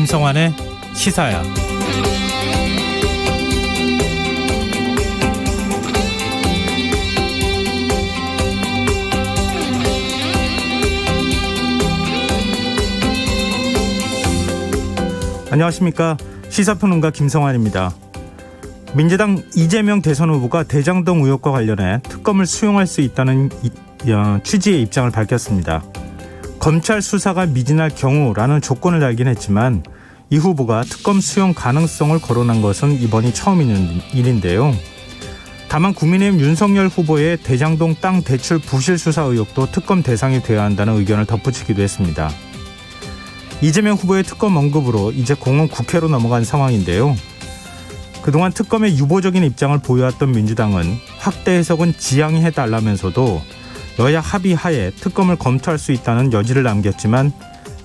김성환의 시사야. 안녕하십니까. 시사평론가 김성환입니다. 민주당 이재명 대선 후보가 대장동 의혹과 관련해 특검을 수용할 수 있다는 취지의 입장을 밝혔습니다. 검찰 수사가 미진할 경우라는 조건을 달긴 했지만 이 후보가 특검 수용 가능성을 거론한 것은 이번이 처음 있는 일인데요. 다만 국민의힘 윤석열 후보의 대장동 땅 대출 부실 수사 의혹도 특검 대상이 되어야 한다는 의견을 덧붙이기도 했습니다. 이재명 후보의 특검 언급으로 이제 공은 국회로 넘어간 상황인데요. 그동안 특검의 유보적인 입장을 보여왔던 민주당은 확대 해석은 지양이 해달라면서도 여야 합의 하에 특검을 검토할 수 있다는 여지를 남겼지만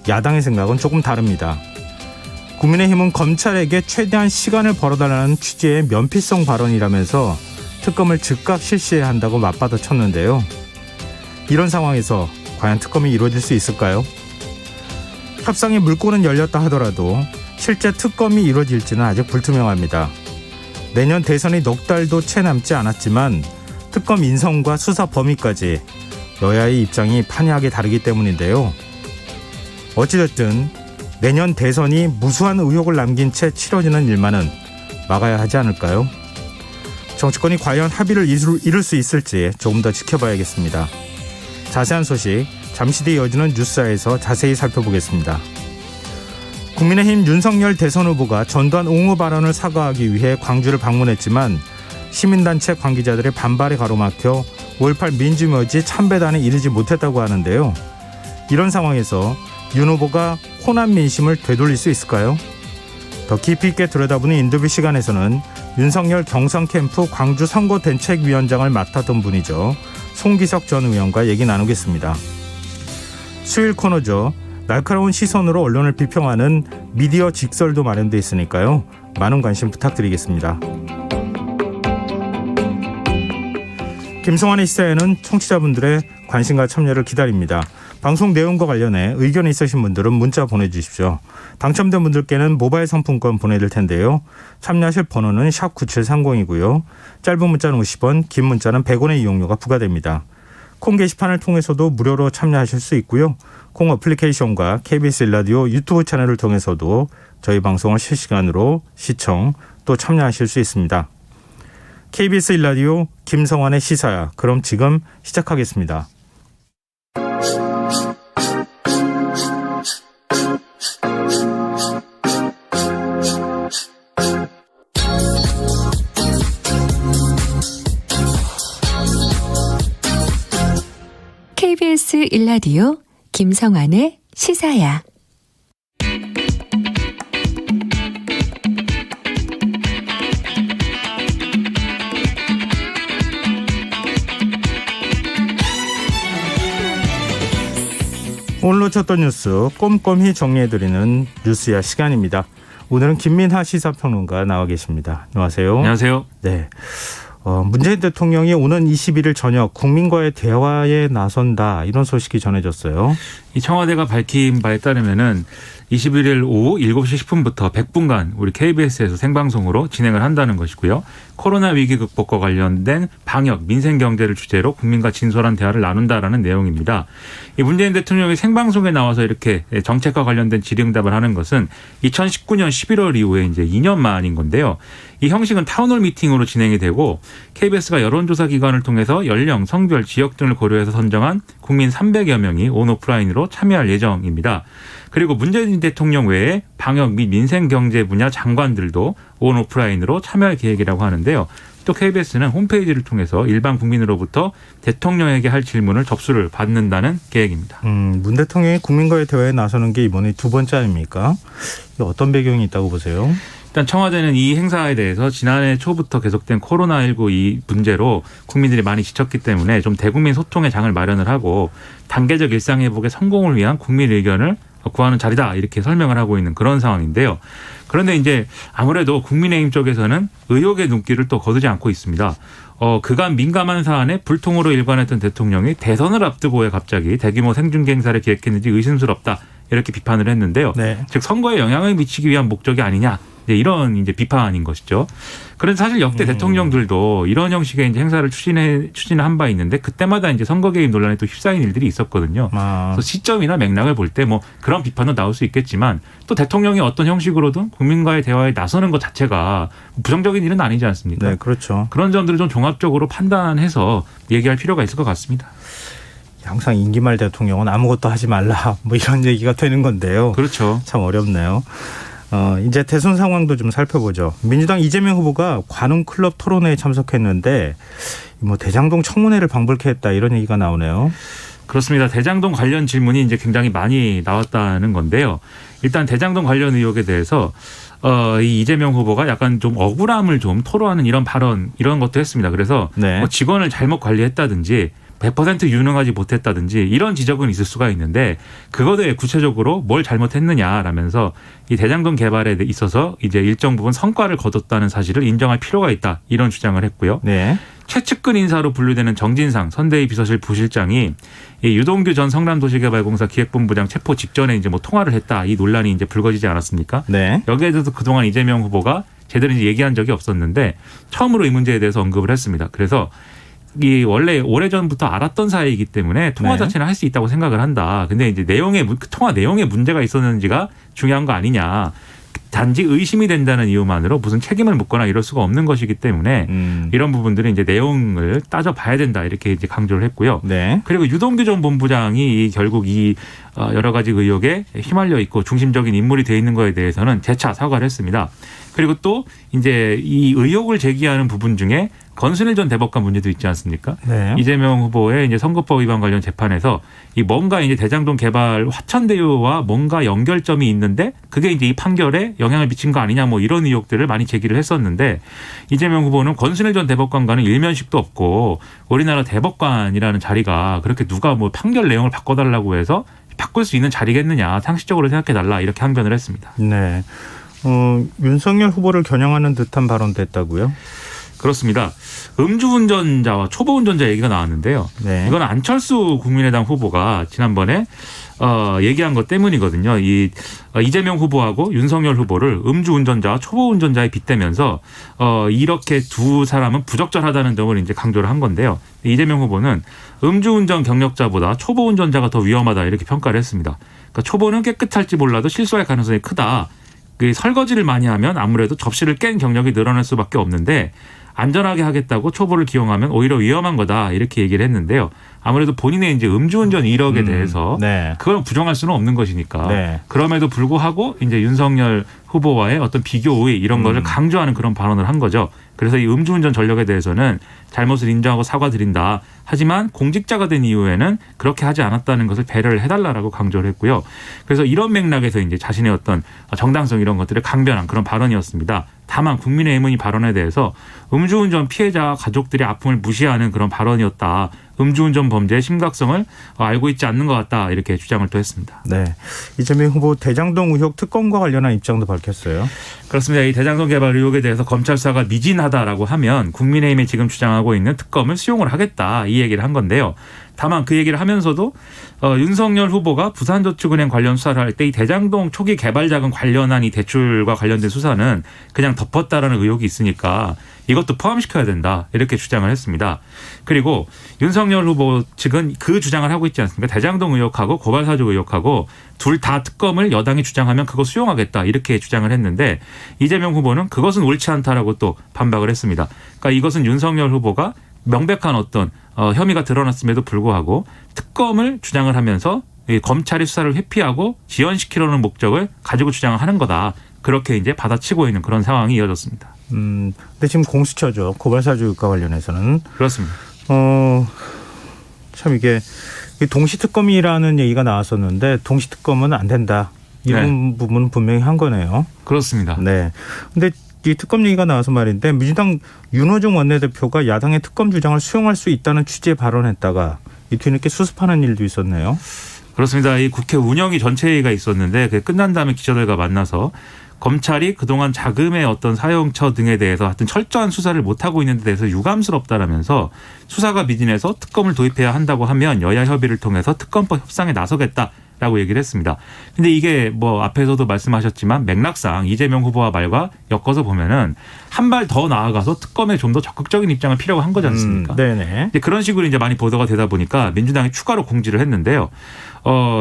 야당의 생각은 조금 다릅니다. 국민의힘은 검찰에게 최대한 시간을 벌어달라는 취지의 면피성 발언이라면서 특검을 즉각 실시해야 한다고 맞받아쳤는데요. 이런 상황에서 과연 특검이 이루어질 수 있을까요? 협상의 물꼬는 열렸다 하더라도 실제 특검이 이루어질지는 아직 불투명합니다. 내년 대선이 넉 달도 채 남지 않았지만 특검 인선과 수사 범위까지 여야의 입장이 판이하게 다르기 때문인데요. 어찌됐든 내년 대선이 무수한 의혹을 남긴 채 치러지는 일만은 막아야 하지 않을까요? 정치권이 과연 합의를 이룰 수 있을지 조금 더 지켜봐야겠습니다. 자세한 소식 잠시 뒤에 이어지는 뉴스에서 자세히 살펴보겠습니다. 국민의힘 윤석열 대선 후보가 전두환 옹호 발언을 사과하기 위해 광주를 방문했지만 시민단체 관계자들의 반발에 가로막혀 5.18 민주묘지 참배단에 이르지 못했다고 하는데요. 이런 상황에서 윤 후보가 호남 민심을 되돌릴 수 있을까요? 더 깊이 있게 들여다보는 인터뷰 시간에서는 윤석열 경선 캠프 광주 선거대책위원장을 맡았던 분이죠. 송기석 전 의원과 얘기 나누겠습니다. 수요일 코너죠. 날카로운 시선으로 언론을 비평하는 미디어 직설도 마련돼 있으니까요. 많은 관심 부탁드리겠습니다. 김성환의 시사에는 청취자분들의 관심과 참여를 기다립니다. 방송 내용과 관련해 의견이 있으신 분들은 문자 보내주십시오. 당첨된 분들께는 모바일 상품권 보내드릴 텐데요. 참여하실 번호는 샵 9730이고요. 짧은 문자는 50원, 긴 문자는 100원의 이용료가 부과됩니다. 콩 게시판을 통해서도 무료로 참여하실 수 있고요. 콩 어플리케이션과 KBS 일라디오 유튜브 채널을 통해서도 저희 방송을 실시간으로 시청 또 참여하실 수 있습니다. KBS 일라디오 김성환의 시사야. 그럼 지금 시작하겠습니다. KBS 일라디오 김성환의 시사야. 오늘 놓쳤던 뉴스 꼼꼼히 정리해드리는 뉴스야 시간입니다. 오늘은 김민하 시사평론가 나와 계십니다. 안녕하세요. 안녕하세요. 네. 문재인 대통령이 오는 21일 저녁 국민과의 대화에 나선다 이런 소식이 전해졌어요. 이 청와대가 밝힌 바에 따르면은 21일 오후 7시 10분부터 100분간 우리 KBS에서 생방송으로 진행을 한다는 것이고요. 코로나 위기 극복과 관련된 방역, 민생 경제를 주제로 국민과 진솔한 대화를 나눈다라는 내용입니다. 이 문재인 대통령이 생방송에 나와서 이렇게 정책과 관련된 질의응답을 하는 것은 2019년 11월 이후에 이제 2년 만인 건데요. 이 형식은 타운홀 미팅으로 진행이 되고 KBS가 여론조사 기관을 통해서 연령, 성별, 지역 등을 고려해서 선정한 국민 300여 명이 온오프라인으로 참여할 예정입니다. 그리고 문재인 대통령 외에 방역 및 민생 경제 분야 장관들도 온오프라인으로 참여할 계획이라고 하는데요. 또 KBS는 홈페이지를 통해서 일반 국민으로부터 대통령에게 할 질문을 접수를 받는다는 계획입니다. 문 대통령이 국민과의 대화에 나서는 게 이번에 두 번째 아닙니까? 어떤 배경이 있다고 보세요? 일단 청와대는 이 행사에 대해서 지난해 초부터 계속된 코로나19 이 문제로 국민들이 많이 지쳤기 때문에 좀 대국민 소통의 장을 마련을 하고 단계적 일상회복의 성공을 위한 국민 의견을 구하는 자리다 이렇게 설명을 하고 있는 그런 상황인데요. 그런데 이제 아무래도 국민의힘 쪽에서는 의혹의 눈길을 또 거두지 않고 있습니다. 그간 민감한 사안에 불통으로 일관했던 대통령이 대선을 앞두고 왜 갑자기 대규모 생중계 행사를 기획했는지 의심스럽다. 이렇게 비판을 했는데요. 네. 즉 선거에 영향을 미치기 위한 목적이 아니냐. 네, 이런 이제 비판인 것이죠. 그런데 사실 역대 대통령들도 이런 형식의 이제 행사를 추진한 바 있는데 그때마다 이제 선거 개입 논란에 또 휩싸인 일들이 있었거든요. 그래서 시점이나 맥락을 볼 때 뭐 그런 비판도 나올 수 있겠지만 또 대통령이 어떤 형식으로든 국민과의 대화에 나서는 것 자체가 부정적인 일은 아니지 않습니까? 네, 그렇죠. 그런 점들을 좀 종합적으로 판단해서 얘기할 필요가 있을 것 같습니다. 항상 임기말 대통령은 아무것도 하지 말라 뭐 이런 얘기가 되는 건데요. 그렇죠. 참 어렵네요. 이제 대선 상황도 좀 살펴보죠. 민주당 이재명 후보가 관훈 클럽 토론회에 참석했는데 뭐 대장동 청문회를 방불케 했다 이런 얘기가 나오네요. 그렇습니다. 대장동 관련 질문이 이제 굉장히 많이 나왔다는 건데요. 일단 대장동 관련 의혹에 대해서 이 이재명 후보가 약간 좀 억울함을 좀 토로하는 이런 발언 이런 것도 했습니다. 그래서 네. 뭐 직원을 잘못 관리했다든지 100% 유능하지 못했다든지 이런 지적은 있을 수가 있는데 그거에 구체적으로 뭘 잘못했느냐라면서 이 대장동 개발에 있어서 이제 일정 부분 성과를 거뒀다는 사실을 인정할 필요가 있다 이런 주장을 했고요. 네. 최측근 인사로 분류되는 정진상 선대위 비서실 부실장이 이 유동규 전 성남도시개발공사 기획본부장 체포 직전에 이제 뭐 통화를 했다 이 논란이 이제 불거지지 않았습니까? 네. 여기에 대해서 그동안 이재명 후보가 제대로 이제 얘기한 적이 없었는데 처음으로 이 문제에 대해서 언급을 했습니다. 그래서 이 원래 오래전부터 알았던 사이이기 때문에 통화 네. 자체는 할 수 있다고 생각을 한다. 근데 이제 통화 내용에 문제가 있었는지가 중요한 거 아니냐. 단지 의심이 된다는 이유만으로 무슨 책임을 묻거나 이럴 수가 없는 것이기 때문에 이런 부분들은 이제 내용을 따져봐야 된다 이렇게 이제 강조를 했고요. 네. 그리고 유동규 전 본부장이 결국 이 여러 가지 의혹에 휘말려 있고 중심적인 인물이 돼 있는 거에 대해서는 재차 사과를 했습니다. 그리고 또 이제 이 의혹을 제기하는 부분 중에 권순일 전 대법관 문제도 있지 않습니까? 네. 이재명 후보의 이제 선거법 위반 관련 재판에서 이 뭔가 이제 대장동 개발 화천대유와 뭔가 연결점이 있는데 그게 이제 이 판결에 영향을 미친 거 아니냐 뭐 이런 의혹들을 많이 제기를 했었는데 이재명 후보는 권순일 전 대법관과는 일면식도 없고 우리나라 대법관이라는 자리가 그렇게 누가 뭐 판결 내용을 바꿔달라고 해서 바꿀 수 있는 자리겠느냐 상식적으로 생각해달라 이렇게 항변을 했습니다. 네. 윤석열 후보를 겨냥하는 듯한 발언도 했다고요? 그렇습니다. 음주운전자와 초보운전자 얘기가 나왔는데요. 네. 이건 안철수 국민의당 후보가 지난번에 얘기한 것 때문이거든요. 이재명 후보하고 윤석열 후보를 음주운전자와 초보운전자에 빗대면서 이렇게 두 사람은 부적절하다는 점을 이제 강조를 한 건데요. 이재명 후보는 음주운전 경력자보다 초보운전자가 더 위험하다 이렇게 평가를 했습니다. 그러니까 초보는 깨끗할지 몰라도 실수할 가능성이 크다. 그 설거지를 많이 하면 아무래도 접시를 깬 경력이 늘어날 수밖에 없는데 안전하게 하겠다고 초보를 기용하면 오히려 위험한 거다 이렇게 얘기를 했는데요. 아무래도 본인의 이제 음주운전 이력에 대해서 네. 그걸 부정할 수는 없는 것이니까 네. 그럼에도 불구하고 이제 윤석열 후보와의 어떤 비교 우위 이런 것을 강조하는 그런 발언을 한 거죠. 그래서 이 음주운전 전력에 대해서는 잘못을 인정하고 사과드린다. 하지만 공직자가 된 이후에는 그렇게 하지 않았다는 것을 배려를 해달라라고 강조를 했고요. 그래서 이런 맥락에서 이제 자신의 어떤 정당성 이런 것들을 강변한 그런 발언이었습니다. 다만 국민의힘은 이 발언에 대해서 음주운전 피해자 가족들의 아픔을 무시하는 그런 발언이었다. 음주운전 범죄의 심각성을 알고 있지 않는 것 같다. 이렇게 주장을 또 했습니다. 네. 이재명 후보 대장동 의혹 특검과 관련한 입장도 밝혔어요. 그렇습니다. 이 대장동 개발 의혹에 대해서 검찰 수사가 미진하다라고 하면 국민의힘이 지금 주장하고 있는 특검을 수용을 하겠다. 이 얘기를 한 건데요. 다만 그 얘기를 하면서도 윤석열 후보가 부산저축은행 관련 수사를 할 때 이 대장동 초기 개발 자금 관련한 이 대출과 관련된 수사는 그냥 덮었다라는 의혹이 있으니까 이것도 포함시켜야 된다. 이렇게 주장을 했습니다. 그리고 윤석열 후보 측은 그 주장을 하고 있지 않습니까? 대장동 의혹하고 고발사주 의혹하고 둘 다 특검을 여당이 주장하면 그거 수용하겠다. 이렇게 주장을 했는데 이재명 후보는 그것은 옳지 않다라고 또 반박을 했습니다. 그러니까 이것은 윤석열 후보가 명백한 어떤 혐의가 드러났음에도 불구하고 특검을 주장을 하면서 검찰이 수사를 회피하고 지연시키려는 목적을 가지고 주장을 하는 거다. 그렇게 이제 받아치고 있는 그런 상황이 이어졌습니다. 근데 지금 공수처죠. 고발사주과 관련해서는. 그렇습니다. 참 이게 동시특검이라는 얘기가 나왔었는데 동시특검은 안 된다. 이런 부분은 분명히 한 거네요. 그렇습니다. 네. 근데 이 특검 얘기가 나와서 말인데 민주당 윤호중 원내대표가 야당의 특검 주장을 수용할 수 있다는 취지의 발언했다가 이 뒤늦게 수습하는 일도 있었네요. 그렇습니다. 이 국회 운영위 전체회의가 있었는데 그게 끝난 다음에 기자들과 만나서 검찰이 그동안 자금의 어떤 사용처 등에 대해서 하여튼 철저한 수사를 못하고 있는 데 대해서 유감스럽다라면서 수사가 미진해서 특검을 도입해야 한다고 하면 여야 협의를 통해서 특검법 협상에 나서겠다라고 라고 얘기를 했습니다. 근데 이게 뭐 앞에서도 말씀하셨지만 맥락상 이재명 후보와 말과 엮어서 보면은 한 발 더 나아가서 특검에 좀 더 적극적인 입장을 필요로 한 거지 않습니까? 네네. 이제 그런 식으로 이제 많이 보도가 되다 보니까 민주당이 추가로 공지를 했는데요.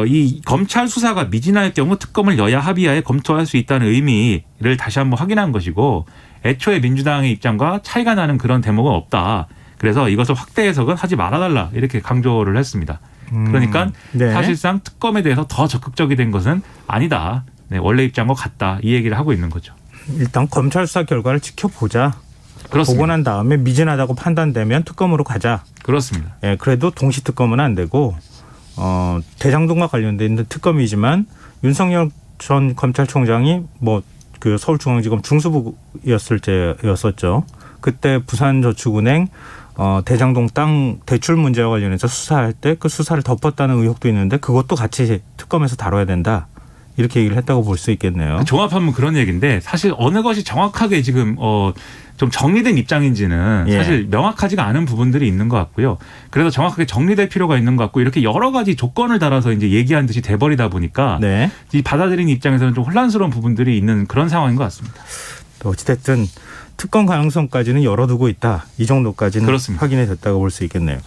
이 검찰 수사가 미진할 경우 특검을 여야 합의하에 검토할 수 있다는 의미를 다시 한번 확인한 것이고 애초에 민주당의 입장과 차이가 나는 그런 대목은 없다. 그래서 이것을 확대 해석은 하지 말아달라 이렇게 강조를 했습니다. 그러니까 네. 사실상 특검에 대해서 더 적극적이 된 것은 아니다. 네, 원래 입장과 같다. 이 얘기를 하고 있는 거죠. 일단 검찰 수사 결과를 지켜보자. 그렇습니다. 보고 난 다음에 미진하다고 판단되면 특검으로 가자. 그렇습니다. 예, 그래도 동시 특검은 안 되고 대장동과 관련돼 있는 특검이지만 윤석열 전 검찰총장이 뭐 그 서울중앙지검 중수부였을 때였었죠. 그때 부산저축은행 대장동 땅 대출 문제와 관련해서 수사할 때 그 수사를 덮었다는 의혹도 있는데 그것도 같이 특검에서 다뤄야 된다. 이렇게 얘기를 했다고 볼 수 있겠네요. 종합하면 그런 얘기인데 사실 어느 것이 정확하게 지금 좀 정리된 입장인지는 예. 사실 명확하지가 않은 부분들이 있는 것 같고요. 그래서 정확하게 정리될 필요가 있는 것 같고 이렇게 여러 가지 조건을 달아서 이제 얘기한 듯이 돼버리다 보니까 네. 이 받아들이는 입장에서는 좀 혼란스러운 부분들이 있는 그런 상황인 것 같습니다. 또 어찌됐든 특검 가능성까지는 열어두고 있다. 이 정도까지는 그렇습니다. 확인이 됐다고 볼 수 있겠네요.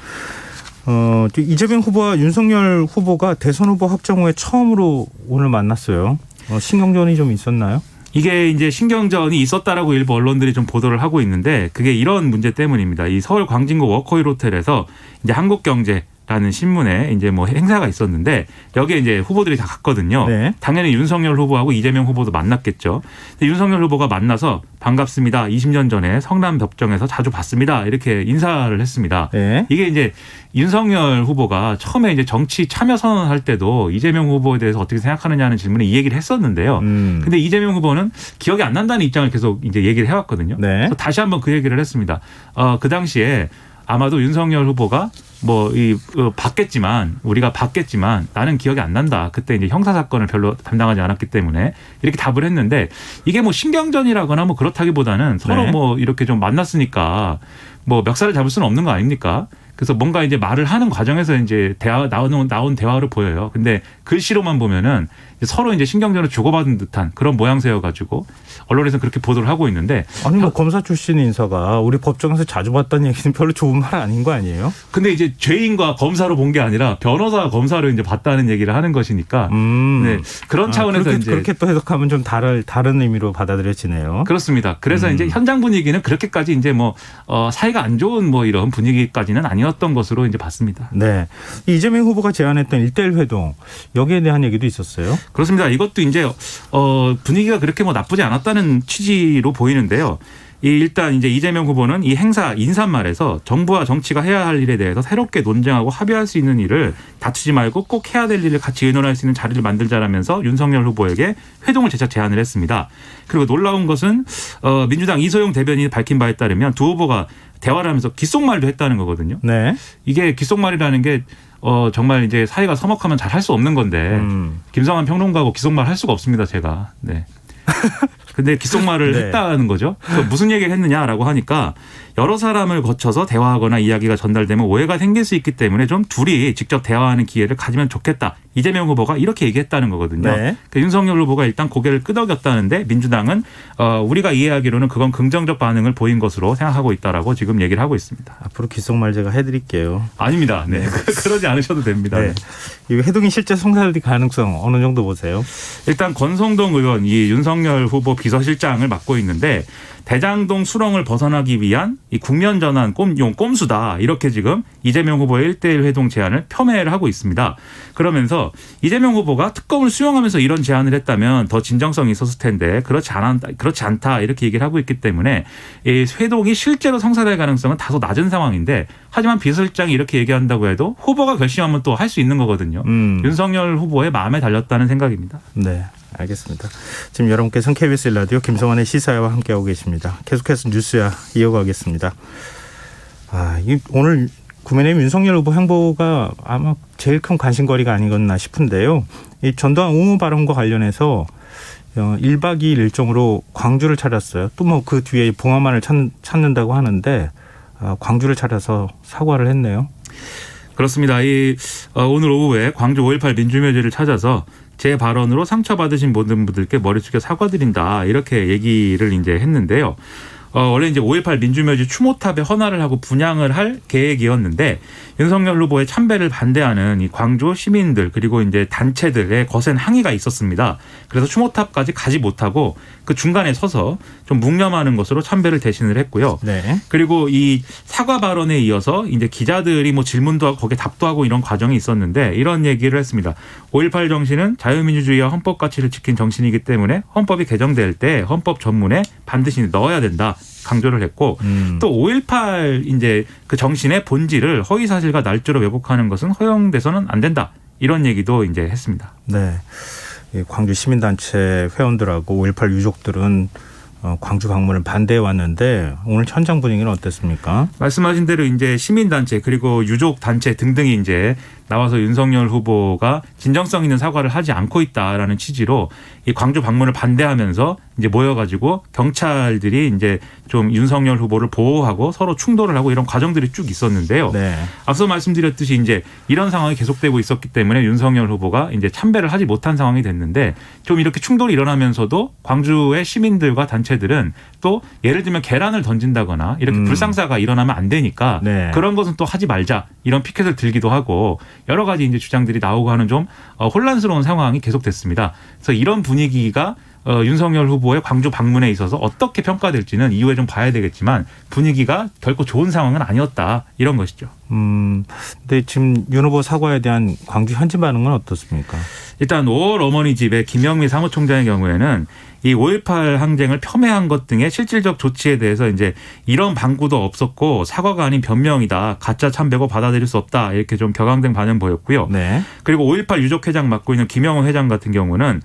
이재명 후보와 윤석열 후보가 대선 후보 확정 후에 처음으로 오늘 만났어요. 신경전이 좀 있었나요? 이게 이제 신경전이 있었다라고 일부 언론들이 좀 보도를 하고 있는데 그게 이런 문제 때문입니다. 이 서울 광진구 워커힐 호텔에서 이제 한국경제라는 신문에 이제 뭐 행사가 있었는데 여기에 이제 후보들이 다 갔거든요. 네. 당연히 윤석열 후보하고 이재명 후보도 만났겠죠. 근데 윤석열 후보가 만나서 반갑습니다. 20년 전에 성남 벽정에서 자주 봤습니다. 이렇게 인사를 했습니다. 네. 이게 이제 윤석열 후보가 처음에 이제 정치 참여 선언할 때도 이재명 후보에 대해서 어떻게 생각하느냐는 질문에 이 얘기를 했었는데요. 근데 이재명 후보는 기억이 안 난다는 입장을 계속 이제 얘기를 해왔거든요. 네. 그래서 다시 한번 그 얘기를 했습니다. 그 당시에 아마도 윤석열 후보가 우리가 봤겠지만 나는 기억이 안 난다. 그때 이제 형사 사건을 별로 담당하지 않았기 때문에 이렇게 답을 했는데 이게 뭐 신경전이라거나 뭐 그렇다기보다는 서로 네. 뭐 이렇게 좀 만났으니까 뭐 멱살을 잡을 수는 없는 거 아닙니까? 그래서 뭔가 이제 말을 하는 과정에서 이제 나온 대화로 보여요. 근데 글씨로만 보면은 서로 이제 신경전을 주고받은 듯한 그런 모양새여가지고 언론에서는 그렇게 보도를 하고 있는데 아니 뭐 검사 출신 인사가 우리 법정에서 자주 봤다는 얘기는 별로 좋은 말 아닌 거 아니에요? 근데 이제 죄인과 검사로 본 게 아니라 변호사 검사로 이제 봤다는 얘기를 하는 것이니까 네, 그런 차원에서 이제 그렇게 또 해석하면 좀 다른 의미로 받아들여지네요. 그렇습니다. 그래서 이제 현장 분위기는 그렇게까지 이제 뭐 사이가 안 좋은 뭐 이런 분위기까지는 아니었던 것으로 이제 봤습니다. 네, 이재명 후보가 제안했던 1:1 회동 여기에 대한 얘기도 있었어요. 그렇습니다. 이것도 이제 분위기가 그렇게 뭐 나쁘지 않았다는 취지로 보이는데요. 일단 이제 이재명 후보는 이 행사 인사말에서 정부와 정치가 해야 할 일에 대해서 새롭게 논쟁하고 합의할 수 있는 일을 다투지 말고 꼭 해야 될 일을 같이 의논할 수 있는 자리를 만들자라면서 윤석열 후보에게 회동을 재차 제안을 했습니다. 그리고 놀라운 것은 민주당 이소영 대변인이 밝힌 바에 따르면 두 후보가 대화를 하면서 귓속말도 했다는 거거든요. 네. 이게 귓속말이라는 게 정말 이제 사이가 서먹하면 잘 할 수 없는 건데 김성환 평론가하고 귓속말 할 수가 없습니다. 제가. 네. 근데 귓속말을 네. 했다는 거죠. 그래서 무슨 얘기를 했느냐라고 하니까 여러 사람을 거쳐서 대화하거나 이야기가 전달되면 오해가 생길 수 있기 때문에 좀 둘이 직접 대화하는 기회를 가지면 좋겠다. 이재명 후보가 이렇게 얘기했다는 거거든요. 네. 그러니까 윤석열 후보가 일단 고개를 끄덕였다는데 민주당은 우리가 이해하기로는 그건 긍정적 반응을 보인 것으로 생각하고 있다라고 지금 얘기를 하고 있습니다. 앞으로 귓속말 제가 해드릴게요. 아닙니다. 네. 그러지 않으셔도 됩니다. 네. 이 회동이 실제 성사될 가능성 어느 정도 보세요? 일단 권성동 의원 이 윤석열 후보 비서실장을 맡고 있는데 대장동 수렁을 벗어나기 위한 이 국면 전환 꼼수다. 이렇게 지금 이재명 후보의 1:1 회동 제안을 폄훼를 하고 있습니다. 그러면서 이재명 후보가 특검을 수용하면서 이런 제안을 했다면 더 진정성이 있었을 텐데 그렇지 않다. 이렇게 얘기를 하고 있기 때문에 이 회동이 실제로 성사될 가능성은 다소 낮은 상황인데 하지만 비서실장이 이렇게 얘기한다고 해도 후보가 결심하면 또 할 수 있는 거거든요. 윤석열 후보의 마음에 달렸다는 생각입니다. 네. 알겠습니다. 지금 여러분께서는 KBS 라디오 김성환의 시사회와 함께하고 계십니다. 계속해서 뉴스야 이어가겠습니다. 오늘 국민의힘 윤석열 후보 행보가 아마 제일 큰 관심거리가 아니겠나 싶은데요. 이 전두환 옹호 발언과 관련해서 1박 2일 일정으로 광주를 찾았어요. 또 뭐 그 뒤에 봉화만을 찾는다고 하는데 광주를 찾아서 사과를 했네요. 그렇습니다. 오늘 오후에 광주 5.18 민주묘지를 찾아서 제 발언으로 상처받으신 모든 분들께 머리 숙여 사과드린다. 이렇게 얘기를 이제 했는데요. 원래 이제 5.18 민주묘지 추모탑에 헌화를 하고 분향을 할 계획이었는데 윤석열 후보의 참배를 반대하는 이 광주 시민들 그리고 이제 단체들의 거센 항의가 있었습니다. 그래서 추모탑까지 가지 못하고 그 중간에 서서 좀 묵념하는 것으로 참배를 대신을 했고요. 네. 그리고 이 사과 발언에 이어서 이제 기자들이 뭐 질문도 하고 거기에 답도 하고 이런 과정이 있었는데 이런 얘기를 했습니다. 5.18 정신은 자유민주주의와 헌법 가치를 지킨 정신이기 때문에 헌법이 개정될 때 헌법 전문에 반드시 넣어야 된다. 강조를 했고 또 5.18 이제 그 정신의 본질을 허위 사실과 날조로 왜곡하는 것은 허용돼서는 안 된다. 이런 얘기도 이제 했습니다. 네. 광주 시민단체 회원들하고 5.18 유족들은 광주 방문을 반대해 왔는데 오늘 현장 분위기는 어땠습니까? 말씀하신 대로 이제 시민단체 그리고 유족 단체 등등이 이제 나와서 윤석열 후보가 진정성 있는 사과를 하지 않고 있다라는 취지로 이 광주 방문을 반대하면서 이제 모여가지고 경찰들이 이제 좀 윤석열 후보를 보호하고 서로 충돌을 하고 이런 과정들이 쭉 있었는데요. 네. 앞서 말씀드렸듯이 이제 이런 상황이 계속되고 있었기 때문에 윤석열 후보가 이제 참배를 하지 못한 상황이 됐는데 좀 이렇게 충돌이 일어나면서도 광주의 시민들과 단체들은 또 예를 들면 계란을 던진다거나 이렇게 불상사가 일어나면 안 되니까 네. 그런 것은 또 하지 말자 이런 피켓을 들기도 하고 여러 가지 이제 주장들이 나오고 하는 좀 혼란스러운 상황이 계속됐습니다. 그래서 이런 분위기가 윤석열 후보의 광주 방문에 있어서 어떻게 평가될지는 이후에 좀 봐야 되겠지만 분위기가 결코 좋은 상황은 아니었다 이런 것이죠. 근데 지금 윤 후보 사과에 대한 광주 현지 반응은 어떻습니까? 일단 5월 어머니 집의 김영미 사무총장의 경우에는 이 5.18 항쟁을 폄훼한 것 등의 실질적 조치에 대해서 이제 이런 방구도 없었고 사과가 아닌 변명이다. 가짜 참배고 받아들일 수 없다. 이렇게 좀 격앙된 반응 보였고요. 네. 그리고 5.18 유족회장 맡고 있는 김영호 회장 같은 경우는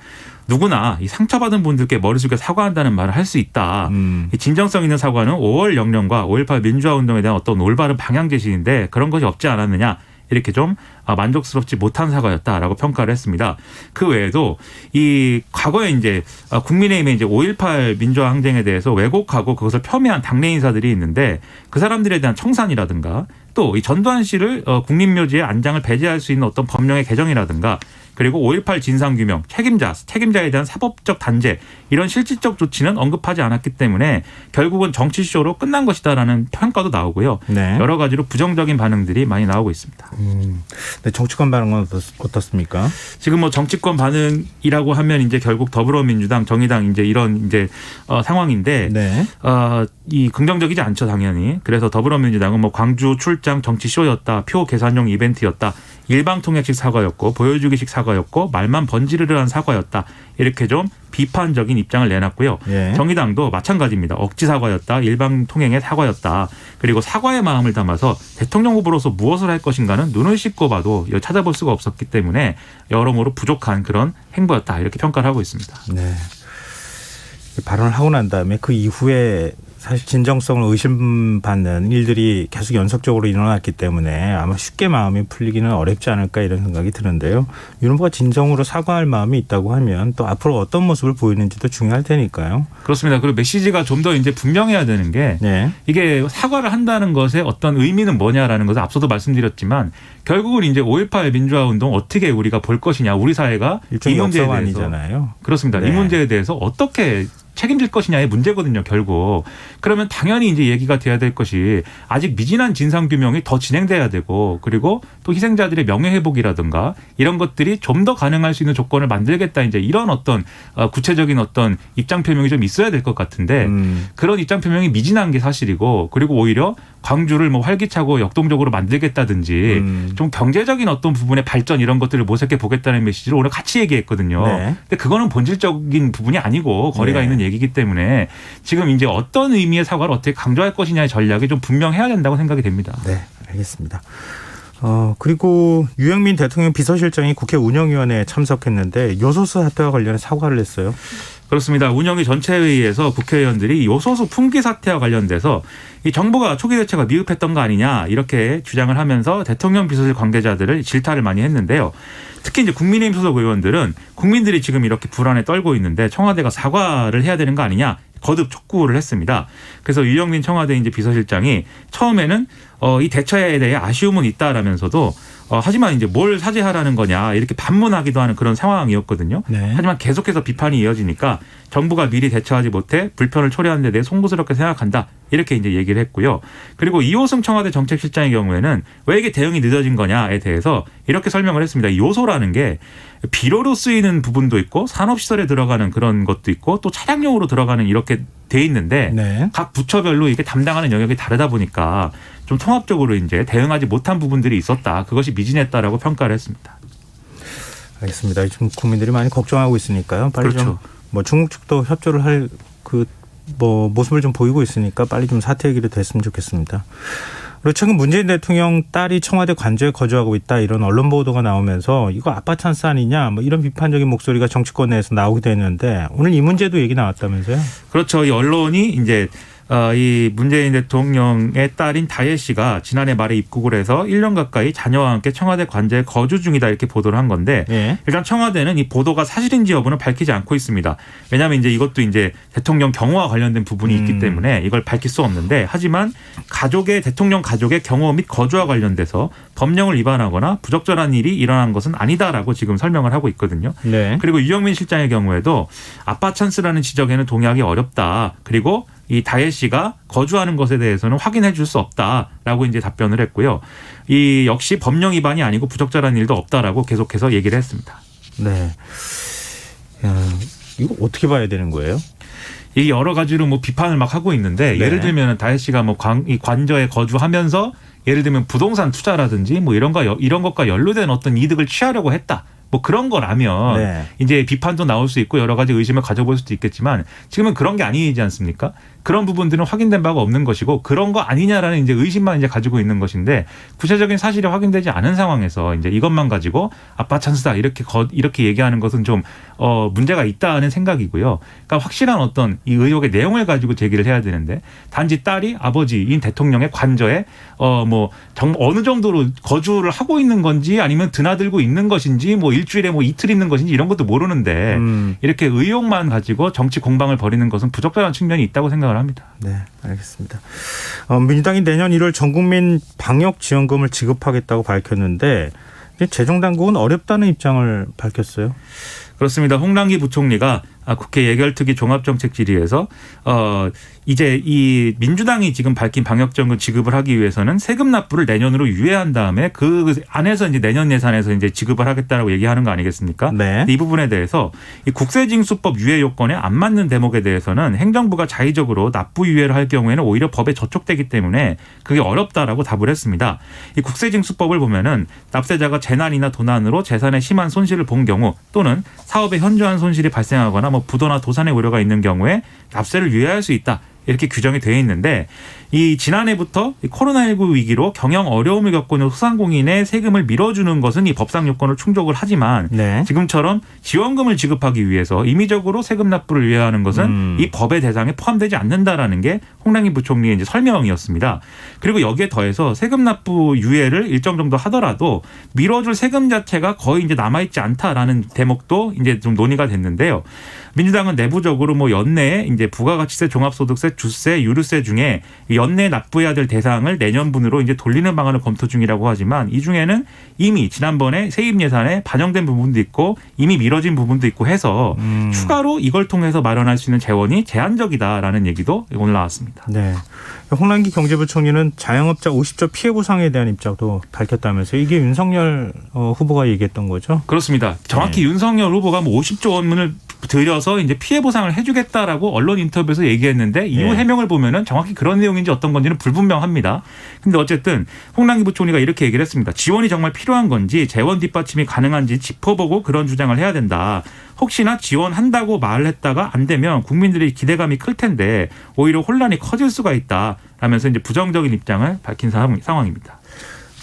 누구나 이 상처받은 분들께 머리 숙여 사과한다는 말을 할 수 있다. 이 진정성 있는 사과는 5월 영령과 5.18 민주화 운동에 대한 어떤 올바른 방향 제시인데 그런 것이 없지 않았느냐. 이렇게 좀 만족스럽지 못한 사과였다라고 평가를 했습니다. 그 외에도 이 과거에 이제 국민의힘의 이제 5.18 민주화 항쟁에 대해서 왜곡하고 그것을 폄훼한 당내 인사들이 있는데 그 사람들에 대한 청산이라든가 또 이 전두환 씨를 국립묘지의 안장을 배제할 수 있는 어떤 법령의 개정이라든가 그리고 5.18 진상규명, 책임자에 대한 사법적 단죄 이런 실질적 조치는 언급하지 않았기 때문에 결국은 정치쇼로 끝난 것이다라는 평가도 나오고요. 네. 여러 가지로 부정적인 반응들이 많이 나오고 있습니다. 네, 정치권 반응은 어떻습니까? 지금 뭐 정치권 반응이라고 하면 이제 결국 더불어민주당, 정의당 이제 이런 이제 상황인데 네. 이 긍정적이지 않죠 당연히. 그래서 더불어민주당은 뭐 광주 출장 정치쇼였다, 표 계산용 이벤트였다, 일방통역식 사과였고 보여주기식 사과였고 말만 번지르르한 사과였다 이렇게 좀 비판적인 입장을 내놨고요. 예. 정의당도 마찬가지입니다. 억지 사과였다, 일방통행의 사과였다. 그리고 사과의 마음을 담아서 대통령 후보로서 무엇을 할 것인가는 눈을 씻고 봐도 찾아볼 수가 없었기 때문에 여러모로 부족한 그런 행보였다 이렇게 평가를 하고 있습니다. 네. 발언을 하고 난 다음에 그 이후에 사실 진정성을 의심받는 일들이 계속 연속적으로 일어났기 때문에 아마 쉽게 마음이 풀리기는 어렵지 않을까 이런 생각이 드는데요. 윤 후보가 진정으로 사과할 마음이 있다고 하면 또 앞으로 어떤 모습을 보이는지도 중요할 테니까요. 그렇습니다. 그리고 메시지가 좀 더 이제 분명해야 되는 게 네. 이게 사과를 한다는 것의 어떤 의미는 뭐냐라는 것을 앞서도 말씀드렸지만 결국은 이제 5.18 민주화 운동 어떻게 우리가 볼 것이냐 우리 사회가 일종의 이 문제에 역사가 대해서 아니잖아요. 그렇습니다. 네. 이 문제에 대해서 어떻게 책임질 것이냐의 문제거든요, 결국. 그러면 당연히 이제 얘기가 돼야 될 것이 아직 미진한 진상규명이 더 진행돼야 되고 그리고 또 희생자들의 명예회복이라든가 이런 것들이 좀 더 가능할 수 있는 조건을 만들겠다 이제 이런 어떤 구체적인 어떤 입장 표명이 좀 있어야 될 것 같은데 그런 입장 표명이 미진한 게 사실이고 그리고 오히려 광주를 뭐 활기차고 역동적으로 만들겠다든지 좀 경제적인 어떤 부분의 발전 이런 것들을 모색해 보겠다는 메시지를 오늘 같이 얘기했거든요. 네. 근데 그거는 본질적인 부분이 아니고 거리가 네. 있는 얘기이기 때문에 지금 이제 어떤 의미의 사과를 어떻게 강조할 것이냐의 전략이 좀 분명해야 된다고 생각이 됩니다. 네, 알겠습니다. 그리고 유영민 대통령 비서실장이 국회 운영위원회에 참석했는데 요소수 사태와 관련해 사과를 했어요. 그렇습니다. 운영위 전체 회의에서 국회의원들이 요소수 품귀 사태와 관련돼서 이 정부가 초기 대처가 미흡했던 거 아니냐 이렇게 주장을 하면서 대통령 비서실 관계자들을 질타를 많이 했는데요. 특히 이제 국민의힘 소속 의원들은 국민들이 지금 이렇게 불안에 떨고 있는데 청와대가 사과를 해야 되는 거 아니냐 거듭 촉구를 했습니다. 그래서 유영민 청와대 이제 비서실장이 처음에는 이 대처에 대해 아쉬움은 있다라면서도 하지만 이제 뭘 사죄하라는 거냐 이렇게 반문하기도 하는 그런 상황이었거든요. 네. 하지만 계속해서 비판이 이어지니까 정부가 미리 대처하지 못해 불편을 초래하는 데 대해 송구스럽게 생각한다. 이렇게 이제 얘기를 했고요. 그리고 이호승 청와대 정책실장의 경우에는 왜 이게 대응이 늦어진 거냐에 대해서 이렇게 설명을 했습니다. 이 요소라는 게 비료로 쓰이는 부분도 있고 산업시설에 들어가는 그런 것도 있고 또 차량용으로 들어가는 이렇게 돼 있는데 네. 각 부처별로 이게 담당하는 영역이 다르다 보니까 좀 통합적으로 이제 대응하지 못한 부분들이 있었다. 그것이 미진했다라고 평가를 했습니다. 알겠습니다. 지금 국민들이 많이 걱정하고 있으니까요. 빨리 그렇죠. 좀 뭐 중국 측도 협조를 할 그 뭐 모습을 좀 보이고 있으니까 빨리 좀 사퇴 얘기를 됐으면 좋겠습니다. 그리고 최근 문재인 대통령 딸이 청와대 관저에 거주하고 있다 이런 언론 보도가 나오면서 이거 아빠 찬스 아니냐 뭐 이런 비판적인 목소리가 정치권 내에서 나오기도 했는데 오늘 이 문제도 얘기 나왔다면서요? 그렇죠. 이 언론이 이제 이 문재인 대통령의 딸인 다혜 씨가 지난해 말에 입국을 해서 1년 가까이 자녀와 함께 청와대 관저에 거주 중이다 이렇게 보도를 한 건데 예. 일단 청와대는 이 보도가 사실인지 여부는 밝히지 않고 있습니다. 왜냐하면 이제 이것도 이제 대통령 경호와 관련된 부분이 있기 때문에 이걸 밝힐 수 없는데 하지만 대통령 가족의 경호 및 거주와 관련돼서 법령을 위반하거나 부적절한 일이 일어난 것은 아니다라고 지금 설명을 하고 있거든요. 네. 그리고 유영민 실장의 경우에도 아빠 찬스라는 지적에는 동의하기 어렵다. 그리고 이 다혜 씨가 거주하는 것에 대해서는 확인해 줄 수 없다라고 이제 답변을 했고요. 이 역시 법령 위반이 아니고 부적절한 일도 없다라고 계속해서 얘기를 했습니다. 네. 야, 이거 어떻게 봐야 되는 거예요? 이 여러 가지로 뭐 비판을 막 하고 있는데 네. 예를 들면 다혜 씨가 뭐 이 관저에 거주하면서 예를 들면 부동산 투자라든지 뭐 이런 것과 연루된 어떤 이득을 취하려고 했다. 뭐 그런 거라면 네. 이제 비판도 나올 수 있고 여러 가지 의심을 가져볼 수도 있겠지만 지금은 그런 게 아니지 않습니까? 그런 부분들은 확인된 바가 없는 것이고 그런 거 아니냐라는 이제 의심만 이제 가지고 있는 것인데 구체적인 사실이 확인되지 않은 상황에서 이제 이것만 가지고 아빠 찬스다 이렇게 얘기하는 것은 좀 문제가 있다는 생각이고요. 그러니까 확실한 어떤 이 의혹의 내용을 가지고 제기를 해야 되는데 단지 딸이 아버지인 대통령의 관저에 어느 정도로 거주를 하고 있는 건지 아니면 드나들고 있는 것인지 뭐 일주일에 뭐 이틀 있는 것인지 이런 것도 모르는데 이렇게 의혹만 가지고 정치 공방을 벌이는 것은 부적절한 측면이 있다고 생각을 합니다. 네, 알겠습니다. 민주당이 내년 1월 전국민 방역 지원금을 지급하겠다고 밝혔는데 재정 당국은 어렵다는 입장을 밝혔어요. 그렇습니다. 홍남기 부총리가 국회 예결특위 종합정책 질의에서 이제 이 민주당이 지금 밝힌 방역지원금 지급을 하기 위해서는 세금 납부를 내년으로 유예한 다음에 그 안에서 이제 내년 예산에서 이제 지급을 하겠다라고 얘기하는 거 아니겠습니까? 네. 이 부분에 대해서 이 국세징수법 유예 요건에 안 맞는 대목에 대해서는 행정부가 자의적으로 납부 유예를 할 경우에는 오히려 법에 저촉되기 때문에 그게 어렵다라고 답을 했습니다. 이 국세징수법을 보면은 납세자가 재난이나 도난으로 재산에 심한 손실을 본 경우 또는 사업에 현저한 손실이 발생하거나 뭐 부도나 도산의 우려가 있는 경우에 납세를 유예할 수 있다. 이렇게 규정이 되어 있는데 이 지난해부터 코로나19 위기로 경영 어려움을 겪고 있는 소상공인의 세금을 밀어주는 것은 이 법상 요건을 충족을 하지만 네. 지금처럼 지원금을 지급하기 위해서 임의적으로 세금 납부를 유예하는 것은 이 법의 대상에 포함되지 않는다라는 게 홍남기 부총리의 이제 설명이었습니다. 그리고 여기에 더해서 세금 납부 유예를 일정 정도 하더라도 밀어줄 세금 자체가 거의 이제 남아있지 않다라는 대목도 이제 좀 논의가 됐는데요. 민주당은 내부적으로 뭐 연내에 이제 부가가치세, 종합소득세, 주세, 유류세 중에 연내에 납부해야 될 대상을 내년분으로 이제 돌리는 방안을 검토 중이라고 하지만 이 중에는 이미 지난번에 세입 예산에 반영된 부분도 있고 이미 미뤄진 부분도 있고 해서 추가로 이걸 통해서 마련할 수 있는 재원이 제한적이다라는 얘기도 오늘 나왔습니다. 네. 홍남기 경제부총리는 자영업자 50조 피해 보상에 대한 입장도 밝혔다면서요. 이게 윤석열 후보가 얘기했던 거죠? 그렇습니다. 정확히 네. 윤석열 후보가 뭐 50조 원을 들여서 이제 피해 보상을 해주겠다라고 언론 인터뷰에서 얘기했는데 이후 네. 해명을 보면은 정확히 그런 내용인지 어떤 건지는 불분명합니다. 근데 어쨌든 홍남기 부총리가 이렇게 얘기를 했습니다. 지원이 정말 필요한 건지 재원 뒷받침이 가능한지 짚어보고 그런 주장을 해야 된다. 혹시나 지원한다고 말을 했다가 안 되면 국민들의 기대감이 클 텐데 오히려 혼란이 커질 수가 있다. 라면서 이제 부정적인 입장을 밝힌 상황입니다.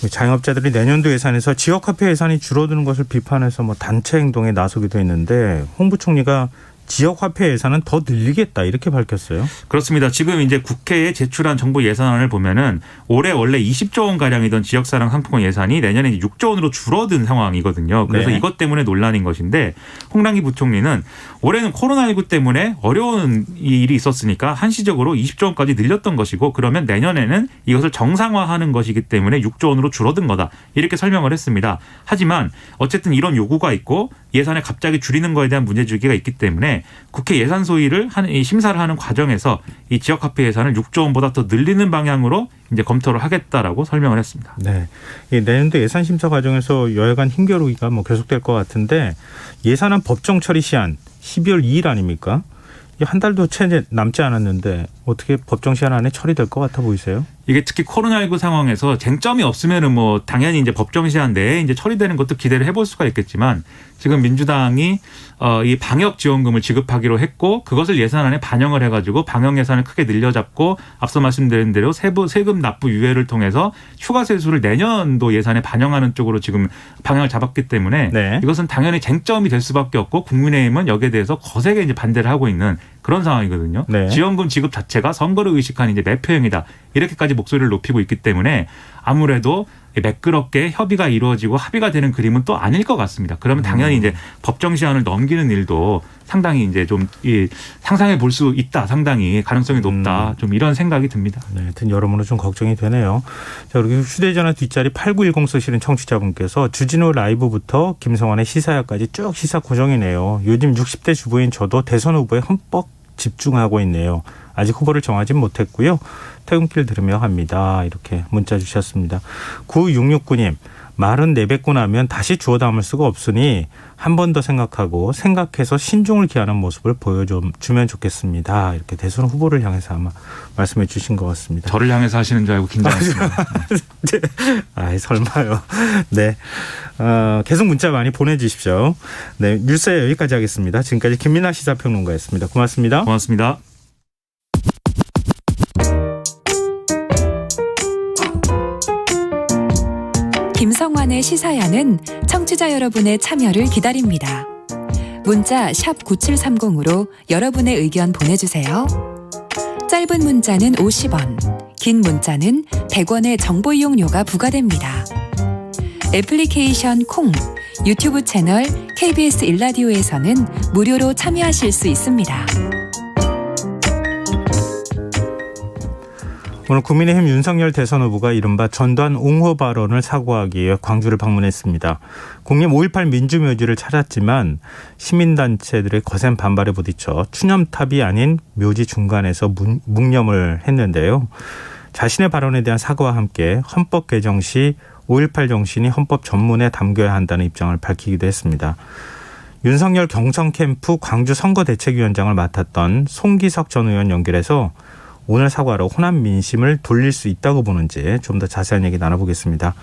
자영업자들이 내년도 예산에서 지역화폐 예산이 줄어드는 것을 비판해서 뭐 단체 행동에 나서기도 했는데 홍 부총리가 지역화폐 예산은 더 늘리겠다 이렇게 밝혔어요. 그렇습니다. 지금 이제 국회에 제출한 정부 예산안을 보면은 올해 원래 20조 원 가량이던 지역사랑 상품권 예산이 내년에 이제 6조 원으로 줄어든 상황이거든요. 그래서 네. 이것 때문에 논란인 것인데 홍남기 부총리는 올해는 코로나19 때문에 어려운 일이 있었으니까 한시적으로 20조 원까지 늘렸던 것이고 그러면 내년에는 이것을 정상화하는 것이기 때문에 6조 원으로 줄어든 거다. 이렇게 설명을 했습니다. 하지만 어쨌든 이런 요구가 있고 예산을 갑자기 줄이는 거에 대한 문제제기가 있기 때문에 국회 예산 소위를 심사를 하는 과정에서 이 지역화폐 예산을 6조 원보다 더 늘리는 방향으로 이제 검토를 하겠다라고 설명을 했습니다. 네, 이 내년도 예산 심사 과정에서 여야간 힘겨루기가 계속될 것 같은데 예산안 법정 처리 시한 12월 2일 아닙니까? 한 달도 채 남지 않았는데 어떻게 법정 시한 안에 처리될 것 같아 보이세요? 이게 특히 코로나19 상황에서 쟁점이 없으면은 당연히 이제 법정 시한 내에 이제 처리되는 것도 기대를 해볼 수가 있겠지만 지금 민주당이 이 방역 지원금을 지급하기로 했고 그것을 예산안에 반영을 해가지고 방역 예산을 크게 늘려잡고 앞서 말씀드린 대로 세금 납부 유예를 통해서 추가 세수를 내년도 예산에 반영하는 쪽으로 지금 방향을 잡았기 때문에 네. 이것은 당연히 쟁점이 될 수밖에 없고 국민의힘은 여기에 대해서 거세게 이제 반대를 하고 있는 그런 상황이거든요. 네. 지원금 지급 자체가 선거를 의식한 이제 매표행위다. 이렇게까지 목소리를 높이고 있기 때문에 아무래도 매끄럽게 협의가 이루어지고 합의가 되는 그림은 또 아닐 것 같습니다. 그러면 당연히 이제 법정 시한을 넘기는 일도 상당히 이제 좀 상상해 볼 수 있다. 상당히 가능성이 높다. 좀 이런 생각이 듭니다. 네, 하여튼 여러모로 좀 걱정이 되네요. 자, 그리고 휴대전화 뒷자리 8910 쓰시는 청취자분께서 주진우 라이브부터 김성환의 시사야까지 쭉 시사 고정이네요. 요즘 60대 주부인 저도 대선 후보에 흠뻑 집중하고 있네요. 아직 후보를 정하진 못했고요. 퇴근길 들으며 합니다. 이렇게 문자 주셨습니다. 9669님. 말은 내뱉고 나면 다시 주워 담을 수가 없으니 한 번 더 생각해서 신중을 기하는 모습을 보여주면 좋겠습니다. 이렇게 대선 후보를 향해서 아마 말씀해 주신 것 같습니다. 저를 향해서 하시는 줄 알고 긴장했습니다. 네. 아이 설마요. 네, 계속 문자 많이 보내주십시오. 네, 뉴스에 여기까지 하겠습니다. 지금까지 김민아 시사평론가였습니다. 고맙습니다. 고맙습니다. 김성환의 시사야는 청취자 여러분의 참여를 기다립니다. 문자 샵 9730으로 여러분의 의견 보내주세요. 짧은 문자는 50원, 긴 문자는 100원의 정보 이용료가 부과됩니다. 애플리케이션 콩, 유튜브 채널 KBS 일라디오에서는 무료로 참여하실 수 있습니다. 오늘 국민의힘 윤석열 대선 후보가 이른바 전두환 옹호 발언을 사과하기 위해 광주를 방문했습니다. 국립 5.18 민주묘지를 찾았지만 시민단체들의 거센 반발에 부딪혀 추념탑이 아닌 묘지 중간에서 묵념을 했는데요. 자신의 발언에 대한 사과와 함께 헌법 개정 시 5.18 정신이 헌법 전문에 담겨야 한다는 입장을 밝히기도 했습니다. 윤석열 경선 캠프 광주 선거대책위원장을 맡았던 송기석 전 의원 연결해서 오늘 사과로 호남 민심을 돌릴 수 있다고 보는지 좀 더 자세한 얘기 나눠보겠습니다.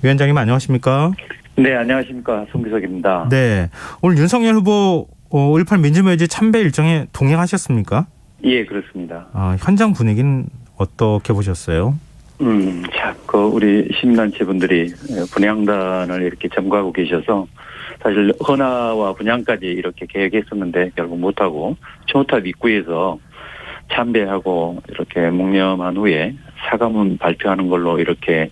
위원장님 안녕하십니까? 네, 안녕하십니까. 송기석입니다. 네, 오늘 윤석열 후보 5.18 민주묘지 참배 일정에 동행하셨습니까? 예, 그렇습니다. 현장 분위기는 어떻게 보셨어요? 자, 우리 시민단체 분들이 분향단을 이렇게 점거하고 계셔서 사실 헌화와 분향까지 이렇게 계획했었는데 결국 못하고 초탑 입구에서 참배하고 이렇게 묵념한 후에 사과문 발표하는 걸로 이렇게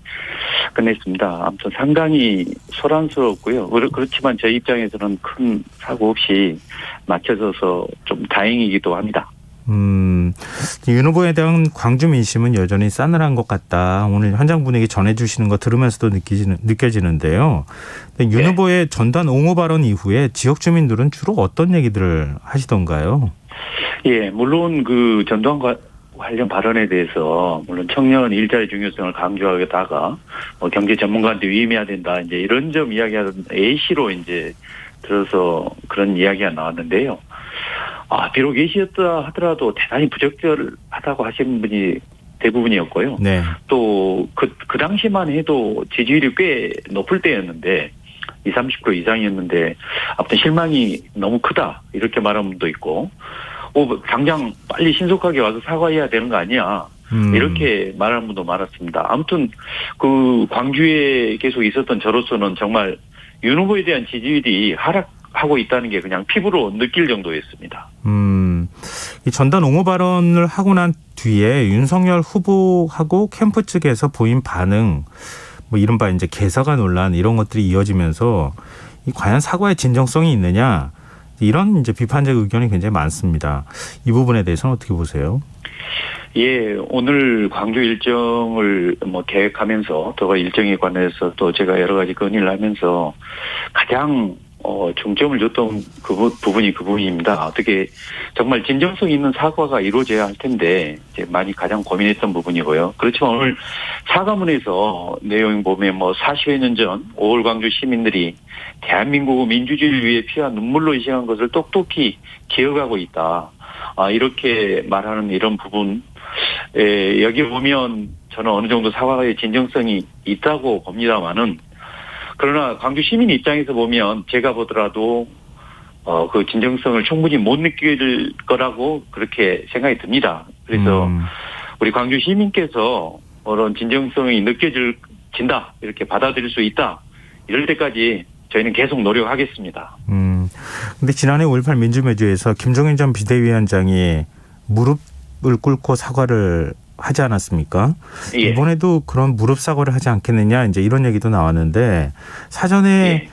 끝냈습니다. 아무튼 상당히 소란스럽고요. 그렇지만 저희 입장에서는 큰 사고 없이 맞춰져서 좀 다행이기도 합니다. 윤 후보에 대한 광주 민심은 여전히 싸늘한 것 같다. 오늘 현장 분위기 전해주시는 거 들으면서도 느껴지는데요. 윤 네. 후보의 전두환 옹호 발언 이후에 지역 주민들은 주로 어떤 얘기들을 하시던가요? 예, 물론 전두환 관련 발언에 대해서 물론 청년 일자리 중요성을 강조하다가 경제 전문가한테 위임해야 된다 이제 이런 점 이야기하던 A씨로 이제 들어서 그런 이야기가 나왔는데요. 비록 A씨였다 하더라도 대단히 부적절하다고 하시는 분이 대부분이었고요. 네. 또 그 당시만 해도 지지율이 꽤 높을 때였는데 20-30% 이상이었는데 아무튼 실망이 너무 크다 이렇게 말하는 분도 있고 당장 빨리 신속하게 와서 사과해야 되는 거 아니야 이렇게 말하는 분도 많았습니다. 아무튼 광주에 계속 있었던 저로서는 정말 윤 후보에 대한 지지율이 하락하고 있다는 게 그냥 피부로 느낄 정도였습니다. 이 전단 옹호 발언을 하고 난 뒤에 윤석열 후보하고 캠프 측에서 보인 반응, 뭐 이른바 이제 개사가 논란 이런 것들이 이어지면서 이 과연 사과의 진정성이 있느냐 이런 이제 비판적 의견이 굉장히 많습니다. 이 부분에 대해서는 어떻게 보세요? 예, 오늘 광주 일정을 뭐 계획하면서 또 일정에 관해서 또 제가 여러 가지 건의를 하면서 가장 중점을 줬던 부분이 그 부분입니다. 어떻게 정말 진정성 있는 사과가 이루어져야 할 텐데 이제 많이 가장 고민했던 부분이고요. 그렇지만 오늘 사과문에서 내용 보면 뭐 40여 년 전 5월 광주 시민들이 대한민국의 민주주의를 위해 피와 눈물로 희생한 것을 똑똑히 기억하고 있다. 이렇게 말하는 이런 부분, 여기 보면 저는 어느 정도 사과의 진정성이 있다고 봅니다만은 그러나 광주 시민 입장에서 보면 제가 보더라도 그 진정성을 충분히 못 느낄 거라고 그렇게 생각이 듭니다. 그래서 우리 광주 시민께서 그런 진정성이 느껴진다 이렇게 받아들일 수 있다 이럴 때까지 저희는 계속 노력하겠습니다. 근데 지난해 5.18 민주매주에서 김종인 전 비대위원장이 무릎을 꿇고 사과를 하지 않았습니까? 예. 이번에도 그런 무릎 사과를 하지 않겠느냐 이제 이런 얘기도 나왔는데 사전에 예.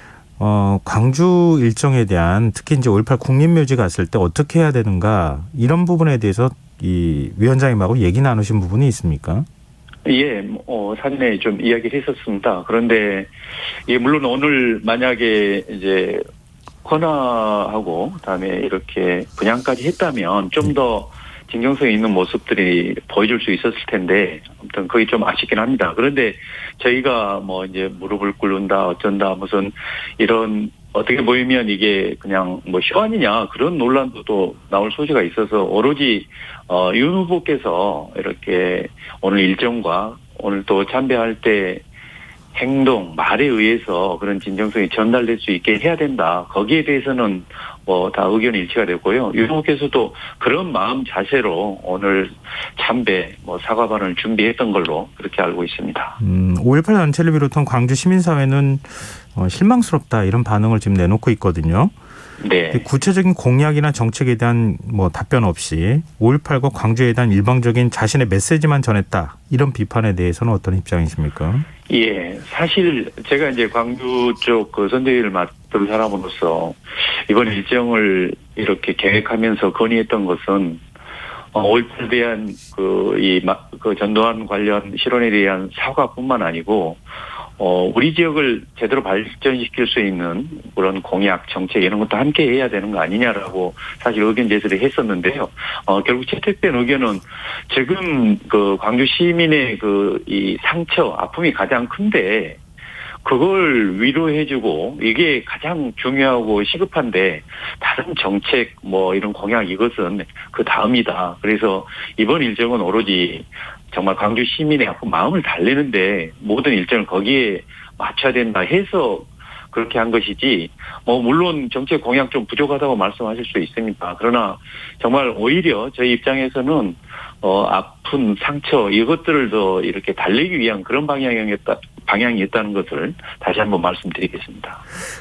광주 일정에 대한 특히 이제 5.18 국립묘지 갔을 때 어떻게 해야 되는가 이런 부분에 대해서 이 위원장님하고 얘기 나누신 부분이 있습니까? 예, 사전에 좀 이야기를 했었습니다. 그런데 예, 물론 오늘 만약에 이제 헌화하고 그다음에 이렇게 분양까지 했다면 좀 더 진정성 있는 모습들이 보여줄 수 있었을 텐데 아무튼 그게 좀 아쉽긴 합니다. 그런데 저희가 뭐 이제 무릎을 꿇는다 어쩐다 무슨 이런 어떻게 보이면 이게 그냥 뭐 쇼 아니냐 그런 논란도 또 나올 소지가 있어서 오로지 윤 후보께서 이렇게 오늘 일정과 오늘 또 참배할 때 행동, 말에 의해서 그런 진정성이 전달될 수 있게 해야 된다. 거기에 대해서는 뭐 다 의견이 일치가 됐고요. 윤 후보께서도 그런 마음 자세로 오늘 참배, 뭐 사과반을 준비했던 걸로 그렇게 알고 있습니다. 5.18 단체를 비롯한 광주 시민사회는 실망스럽다 이런 반응을 지금 내놓고 있거든요. 네. 구체적인 공약이나 정책에 대한 뭐 답변 없이 5.18과 광주에 대한 일방적인 자신의 메시지만 전했다. 이런 비판에 대해서는 어떤 입장이십니까? 예, 사실 제가 이제 광주 쪽 그 선대위를 맡은 사람으로서 이번 일정을 이렇게 계획하면서 건의했던 것은 5.18에 대한 그 전두환 관련 실언에 대한 사과뿐만 아니고 우리 지역을 제대로 발전시킬 수 있는 그런 공약, 정책 이런 것도 함께 해야 되는 거 아니냐라고 사실 의견 제시를 했었는데요. 결국 채택된 의견은 지금 그 광주 시민의 이 상처, 아픔이 가장 큰데 그걸 위로해주고 이게 가장 중요하고 시급한데 다른 정책 뭐 이런 공약 이것은 그 다음이다. 그래서 이번 일정은 오로지 정말 광주 시민의 아픈 마음을 달래는데 모든 일정을 거기에 맞춰야 된다 해서 그렇게 한 것이지 뭐 물론 정책 공약 좀 부족하다고 말씀하실 수 있습니다. 그러나 정말 오히려 저희 입장에서는 아픈 상처 이것들을 더 이렇게 달래기 위한 그런 방향이었다는 것을 다시 한번 말씀드리겠습니다.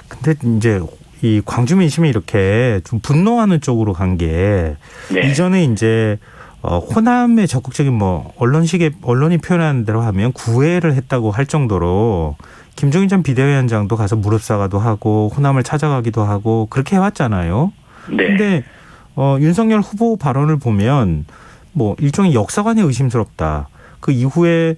근데 이제 이 광주 민심이 이렇게 좀 분노하는 쪽으로 간 게 네. 이전에 이제 호남의 적극적인 뭐 언론이 표현하는 대로 하면 구애를 했다고 할 정도로 김종인 전 비대위원장도 가서 무릎 사과도 하고 호남을 찾아가기도 하고 그렇게 해왔잖아요. 네. 근데 윤석열 후보 발언을 보면 뭐 일종의 역사관이 의심스럽다. 그 이후에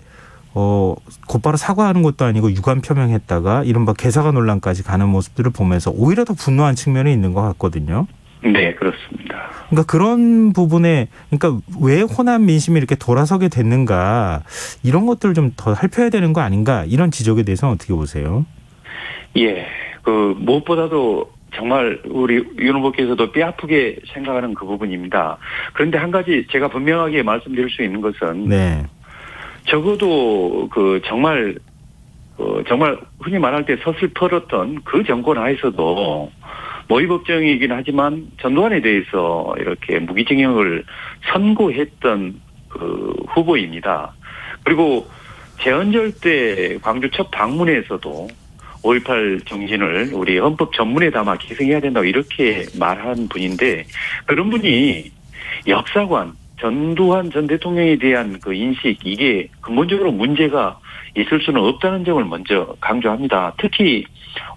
곧바로 사과하는 것도 아니고 유감 표명했다가 이른바 개사가 논란까지 가는 모습들을 보면서 오히려 더 분노한 측면이 있는 것 같거든요. 네, 그렇습니다. 그러니까 그런 부분에 그러니까 왜 호남 민심이 이렇게 돌아서게 됐는가 이런 것들을 좀 더 살펴야 되는 거 아닌가 이런 지적에 대해서는 어떻게 보세요? 예, 무엇보다도 정말 우리 윤 후보께서도 뼈아프게 생각하는 그 부분입니다. 그런데 한 가지 제가 분명하게 말씀드릴 수 있는 것은 네. 적어도 정말 흔히 말할 때 서슬퍼렀던 그 정권 하에서도 모의법정이긴 하지만 전두환에 대해서 이렇게 무기징역을 선고했던 그 후보입니다. 그리고 재헌절 때 광주 첫 방문에서도 5.18 정신을 우리 헌법 전문에 담아 계승해야 된다고 이렇게 말한 분인데 그런 분이 역사관, 전두환 전 대통령에 대한 그 인식, 이게 근본적으로 문제가 있을 수는 없다는 점을 먼저 강조합니다. 특히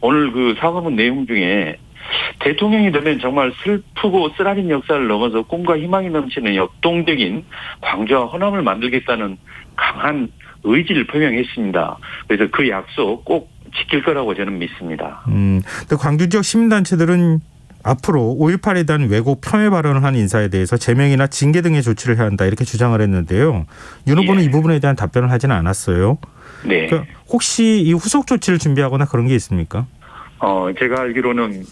오늘 그 사과문 내용 중에 대통령이 되면 정말 슬프고 쓰라린 역사를 넘어서 꿈과 희망이 넘치는 역동적인 광주와 호남을 만들겠다는 강한 의지를 표명했습니다. 그래서 그 약속 꼭 지킬 거라고 저는 믿습니다. 또 광주 지역 시민단체들은 앞으로 5.18에 대한 왜곡 폄훼 발언을 한 인사에 대해서 제명이나 징계 등의 조치를 해야 한다 이렇게 주장을 했는데요. 윤 후보는 이 부분에 대한 답변을 하지는 않았어요. 네. 그러니까 혹시 이 후속 조치를 준비하거나 그런 게 있습니까? 제가 알기로는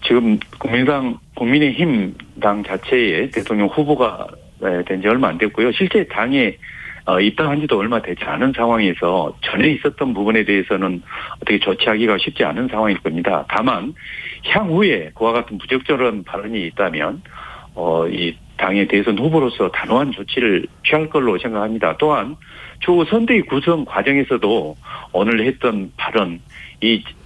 지금 국민의힘 당 자체의 대통령 후보가 된 지 얼마 안 됐고요. 실제 당에 입당한 지도 얼마 되지 않은 상황에서 전에 있었던 부분에 대해서는 어떻게 조치하기가 쉽지 않은 상황일 겁니다. 다만 향후에 그와 같은 부적절한 발언이 있다면 이 당의 대선 후보로서 단호한 조치를 취할 걸로 생각합니다. 또한 추후 선대위 구성 과정에서도 오늘 했던 발언,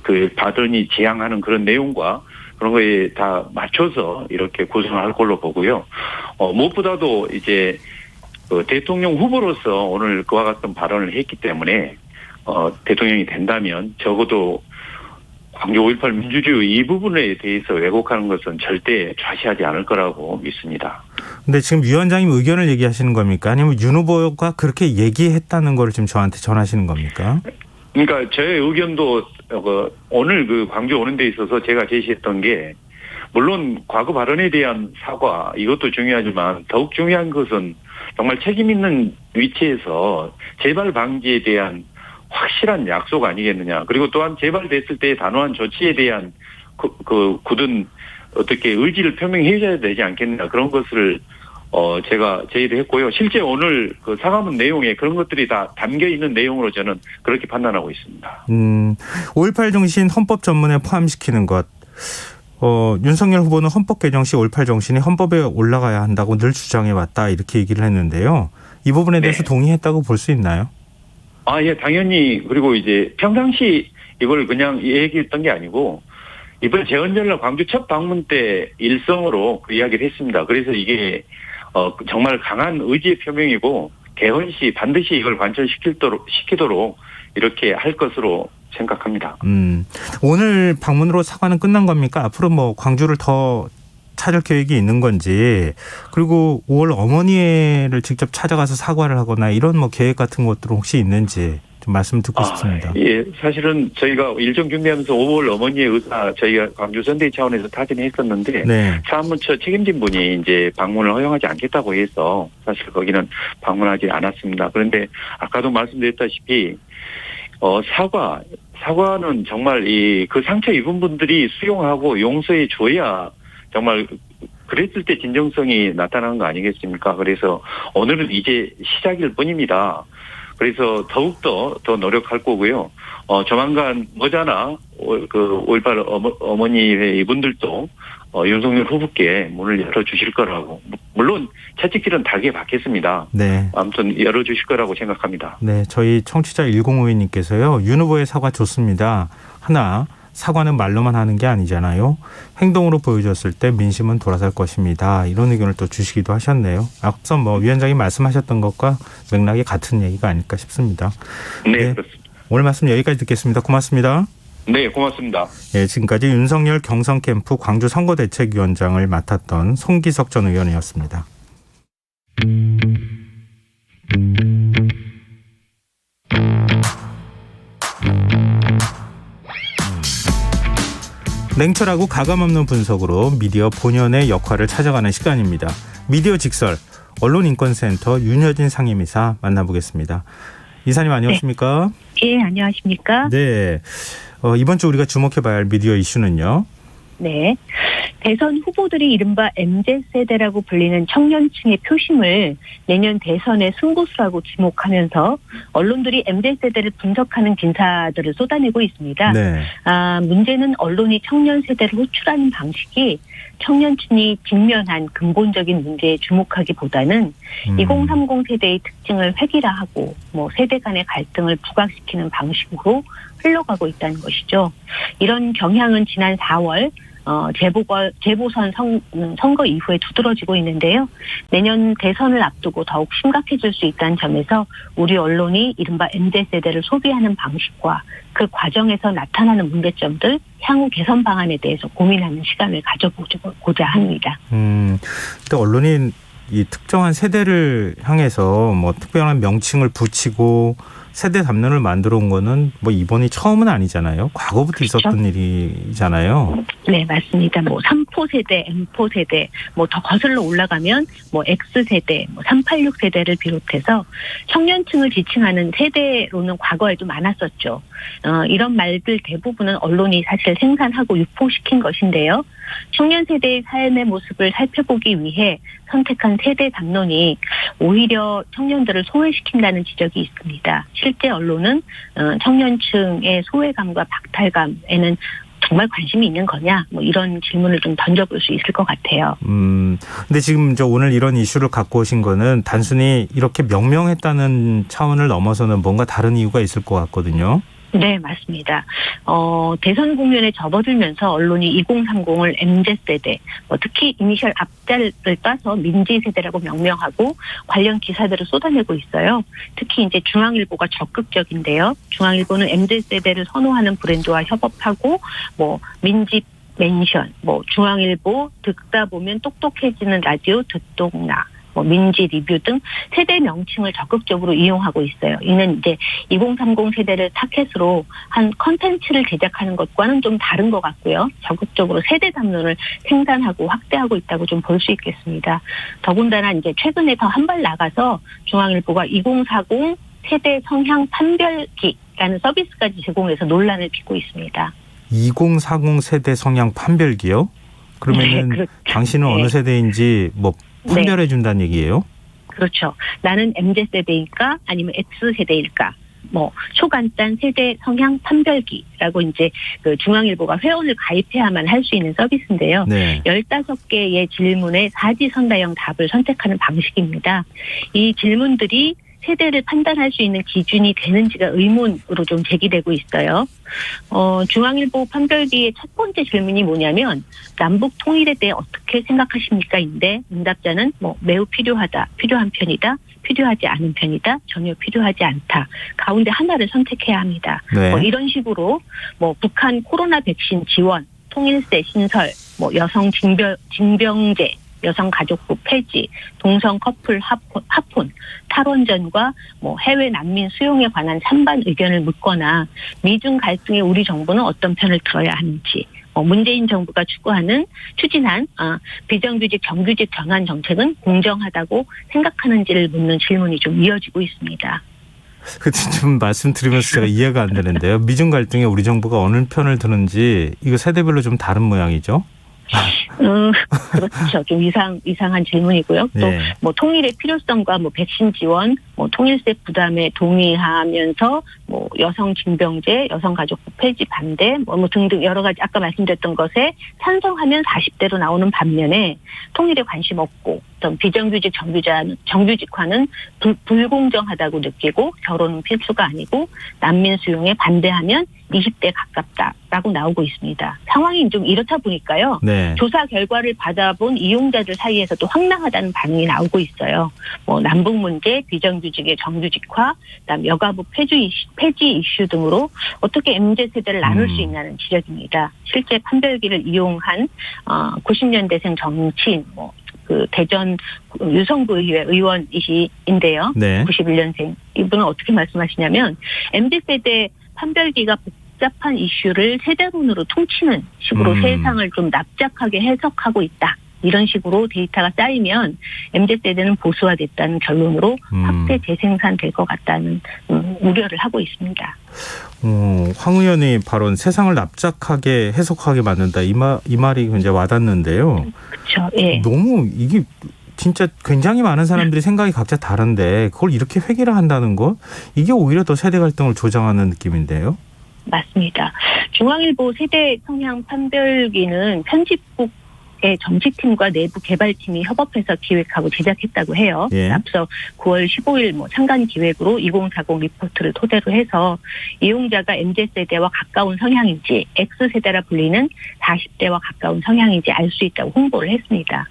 그 발언이 지향하는 그런 내용과 그런 거에 다 맞춰서 이렇게 구성을 할 걸로 보고요. 무엇보다도 이제 대통령 후보로서 오늘 그와 같은 발언을 했기 때문에 대통령이 된다면 적어도 광주 5.18 민주주의 이 부분에 대해서 왜곡하는 것은 절대 좌시하지 않을 거라고 믿습니다. 근데 지금 위원장님 의견을 얘기하시는 겁니까? 아니면 윤 후보가 그렇게 얘기했다는 걸 지금 저한테 전하시는 겁니까? 그러니까 저의 의견도 오늘 그 광주 오는 데 있어서 제가 제시했던 게 물론 과거 발언에 대한 사과 이것도 중요하지만 더욱 중요한 것은 정말 책임 있는 위치에서 재발 방지에 대한 확실한 약속 아니겠느냐. 그리고 또한 재발됐을 때 단호한 조치에 대한 굳은 어떻게 의지를 표명해줘야 되지 않겠느냐. 그런 것을 제가 제의를 했고요. 실제 오늘 그 사과문 내용에 그런 것들이 다 담겨 있는 내용으로 저는 그렇게 판단하고 있습니다. 5.18 정신 헌법 전문에 포함시키는 것. 윤석열 후보는 헌법 개정 시 5.18 정신이 헌법에 올라가야 한다고 늘 주장해 왔다 이렇게 얘기를 했는데요. 이 부분에 대해서 동의했다고 볼 수 있나요? 예, 당연히. 그리고 이제 평상시 이걸 그냥 얘기했던 게 아니고 이번 재헌절날 광주 첫 방문 때 일성으로 그 이야기를 했습니다. 그래서 이게 정말 강한 의지의 표명이고 개헌 시 반드시 이걸 관철시키도록 이렇게 할 것으로 생각합니다. 오늘 방문으로 사과는 끝난 겁니까? 앞으로 뭐 광주를 더 찾을 계획이 있는 건지, 그리고 5월 어머니를 직접 찾아가서 사과를 하거나 이런 뭐 계획 같은 것들은 혹시 있는지 좀 말씀 듣고 싶습니다. 예, 사실은 저희가 일정 준비하면서 5월 어머니의 의사 저희가 광주 선대위 차원에서 타진을 했었는데 네. 사무처 책임진 분이 이제 방문을 허용하지 않겠다고 해서 사실 거기는 방문하지 않았습니다. 그런데 아까도 말씀드렸다시피 사과는 정말 그 상처 입은 분들이 수용하고 용서해 줘야 정말 그랬을 때 진정성이 나타나는 거 아니겠습니까? 그래서 오늘은 이제 시작일 뿐입니다. 그래서 더욱더 더 노력할 거고요. 조만간 머지않아 그 5.18 어머니의 이분들도 윤석열 후보께 문을 열어주실 거라고. 물론 채찍질은 달게 받겠습니다. 네. 아무튼 열어주실 거라고 생각합니다. 네, 저희 청취자 1052님께서요. 윤 후보의 사과 좋습니다. 하나, 사과는 말로만 하는 게 아니잖아요. 행동으로 보여줬을 때 민심은 돌아설 것입니다. 이런 의견을 또 주시기도 하셨네요. 앞서 위원장이 말씀하셨던 것과 맥락이 같은 얘기가 아닐까 싶습니다. 네, 그렇습니다. 오늘 말씀 여기까지 듣겠습니다. 고맙습니다. 네, 고맙습니다. 네, 지금까지 윤석열 경선 캠프 광주 선거대책위원장을 맡았던 송기석 전 의원이었습니다. 냉철하고 가감없는 분석으로 미디어 본연의 역할을 찾아가는 시간입니다. 미디어 직설 언론인권센터 윤여진 상임이사 만나보겠습니다. 이사님 안녕하십니까? 네, 안녕하십니까? 네, 이번 주 우리가 주목해봐야 할 미디어 이슈는요? 네. 대선 후보들이 이른바 MZ세대라고 불리는 청년층의 표심을 내년 대선의 승부수라고 지목하면서 언론들이 MZ세대를 분석하는 기사들을 쏟아내고 있습니다. 네. 문제는 언론이 청년 세대를 호출하는 방식이 청년층이 직면한 근본적인 문제에 주목하기보다는 2030 세대의 특징을 획일화하고 세대 간의 갈등을 부각시키는 방식으로 흘러가고 있다는 것이죠. 이런 경향은 지난 4월 재보선 선거 이후에 두드러지고 있는데요. 내년 대선을 앞두고 더욱 심각해질 수 있다는 점에서 우리 언론이 이른바 MZ세대를 소비하는 방식과 그 과정에서 나타나는 문제점들, 향후 개선 방안에 대해서 고민하는 시간을 가져보고자 합니다. 근데 언론이 이 특정한 세대를 향해서 뭐 특별한 명칭을 붙이고 세대 담론을 만들어 온 거는 뭐 이번이 처음은 아니잖아요. 과거부터 그렇죠. 있었던 일이잖아요. 네, 맞습니다. 뭐 3포 세대, M포 세대, 뭐 더 거슬러 올라가면 뭐 X세대, 뭐 386 세대를 비롯해서 청년층을 지칭하는 세대로는 과거에도 많았었죠. 이런 말들 대부분은 언론이 사실 생산하고 유포시킨 것인데요. 청년 세대의 삶의 모습을 살펴보기 위해 선택한 세대 담론이 오히려 청년들을 소외시킨다는 지적이 있습니다. 실제 언론은 청년층의 소외감과 박탈감에는 정말 관심이 있는 거냐? 뭐 이런 질문을 좀 던져볼 수 있을 것 같아요. 근데 지금 오늘 이런 이슈를 갖고 오신 거는 단순히 이렇게 명명했다는 차원을 넘어서는 뭔가 다른 이유가 있을 것 같거든요. 네, 맞습니다. 대선 국면에 접어들면서 언론이 2030을 MZ세대, 특히 이니셜 앞자를 따서 민지세대라고 명명하고 관련 기사들을 쏟아내고 있어요. 특히 이제 중앙일보가 적극적인데요. 중앙일보는 MZ세대를 선호하는 브랜드와 협업하고 민지 멘션, 중앙일보 듣다 보면 똑똑해지는 라디오 듣동나, 민지 리뷰 등 세대 명칭을 적극적으로 이용하고 있어요. 이는 이제 2030 세대를 타켓으로 한 컨텐츠를 제작하는 것과는 좀 다른 것 같고요. 적극적으로 세대 담론을 생산하고 확대하고 있다고 좀 볼 수 있겠습니다. 더군다나 이제 최근에 더 한 발 나가서 중앙일보가 2040 세대 성향 판별기라는 서비스까지 제공해서 논란을 빚고 있습니다. 2040 세대 성향 판별기요? 그러면은 네, 그렇죠. 당신은 어느 세대인지 판별해 준다는 얘기예요? 그렇죠. 나는 MZ세대일까 아니면 X세대일까? 초간단 세대 성향 판별기라고 이제 그 중앙일보가 회원을 가입해야만 할 수 있는 서비스인데요. 네. 15개의 질문에 사지선다형 답을 선택하는 방식입니다. 이 질문들이 세대를 판단할 수 있는 기준이 되는지가 의문으로 좀 제기되고 있어요. 중앙일보 판별기의 첫 번째 질문이 뭐냐면 남북 통일에 대해 어떻게 생각하십니까?인데 응답자는 매우 필요하다, 필요한 편이다, 필요하지 않은 편이다, 전혀 필요하지 않다. 가운데 하나를 선택해야 합니다. 네. 이런 식으로 북한 코로나 백신 지원, 통일세 신설, 여성 징병제, 여성가족부 폐지, 동성 커플 합혼, 탈원전과 해외 난민 수용에 관한 찬반 의견을 묻거나 미중 갈등에 우리 정부는 어떤 편을 들어야 하는지, 문재인 정부가 추진한 비정규직 정규직 전환 정책은 공정하다고 생각하는지를 묻는 질문이 좀 이어지고 있습니다. 좀 말씀드리면서 제가 이해가 안 되는데요. 미중 갈등에 우리 정부가 어느 편을 드는지 이거 세대별로 좀 다른 모양이죠? 그렇죠. 좀 이상한 질문이고요. 네. 또 통일의 필요성과 백신 지원, 통일세 부담에 동의하면서 여성 징병제, 여성 가족부 폐지 반대, 등등 여러 가지 아까 말씀드렸던 것에 찬성하면 40대로 나오는 반면에 통일에 관심 없고 어떤 비정규직 정규직화는 불공정하다고 느끼고 결혼은 필수가 아니고 난민 수용에 반대하면 20대 가깝다라고 나오고 있습니다. 상황이 좀 이렇다 보니까요. 네. 조사 결과를 받아본 이용자들 사이에서도 황당하다는 반응이 나오고 있어요. 남북 문제, 비정규직의 정규직화, 그다음 여가부 폐지 이슈 등으로 어떻게 MZ세대를 나눌 수 있냐는 지적입니다. 실제 판별기를 이용한 90년대생 정치인, 대전 유성구의회 의원이신데요. 네. 91년생. 이분은 어떻게 말씀하시냐면 MZ세대 판별기가 복잡한 이슈를 세대론으로 퉁치는 식으로 세상을 좀 납작하게 해석하고 있다. 이런 식으로 데이터가 쌓이면 MZ세대는 보수화됐다는 결론으로 확대 재생산될 것 같다는 우려를 하고 있습니다. 황 의원의 발언 세상을 납작하게 해석하게 만든다. 이 말이 굉장히 와닿는데요. 그렇죠. 예. 너무 이게 진짜 굉장히 많은 사람들이 생각이 각자 다른데 그걸 이렇게 회귀를 한다는 것 이게 오히려 더 세대 갈등을 조장하는 느낌인데요. 맞습니다. 중앙일보 세대 성향 판별기는 편집국 지역의 정치팀과 내부 개발팀이 협업해서 기획하고 제작했다고 해요. 예. 앞서 9월 15일 창간 기획으로 2040 리포트를 토대로 해서 이용자가 MZ세대와 가까운 성향인지 X세대라 불리는 40대와 가까운 성향인지 알 수 있다고 홍보를 했습니다.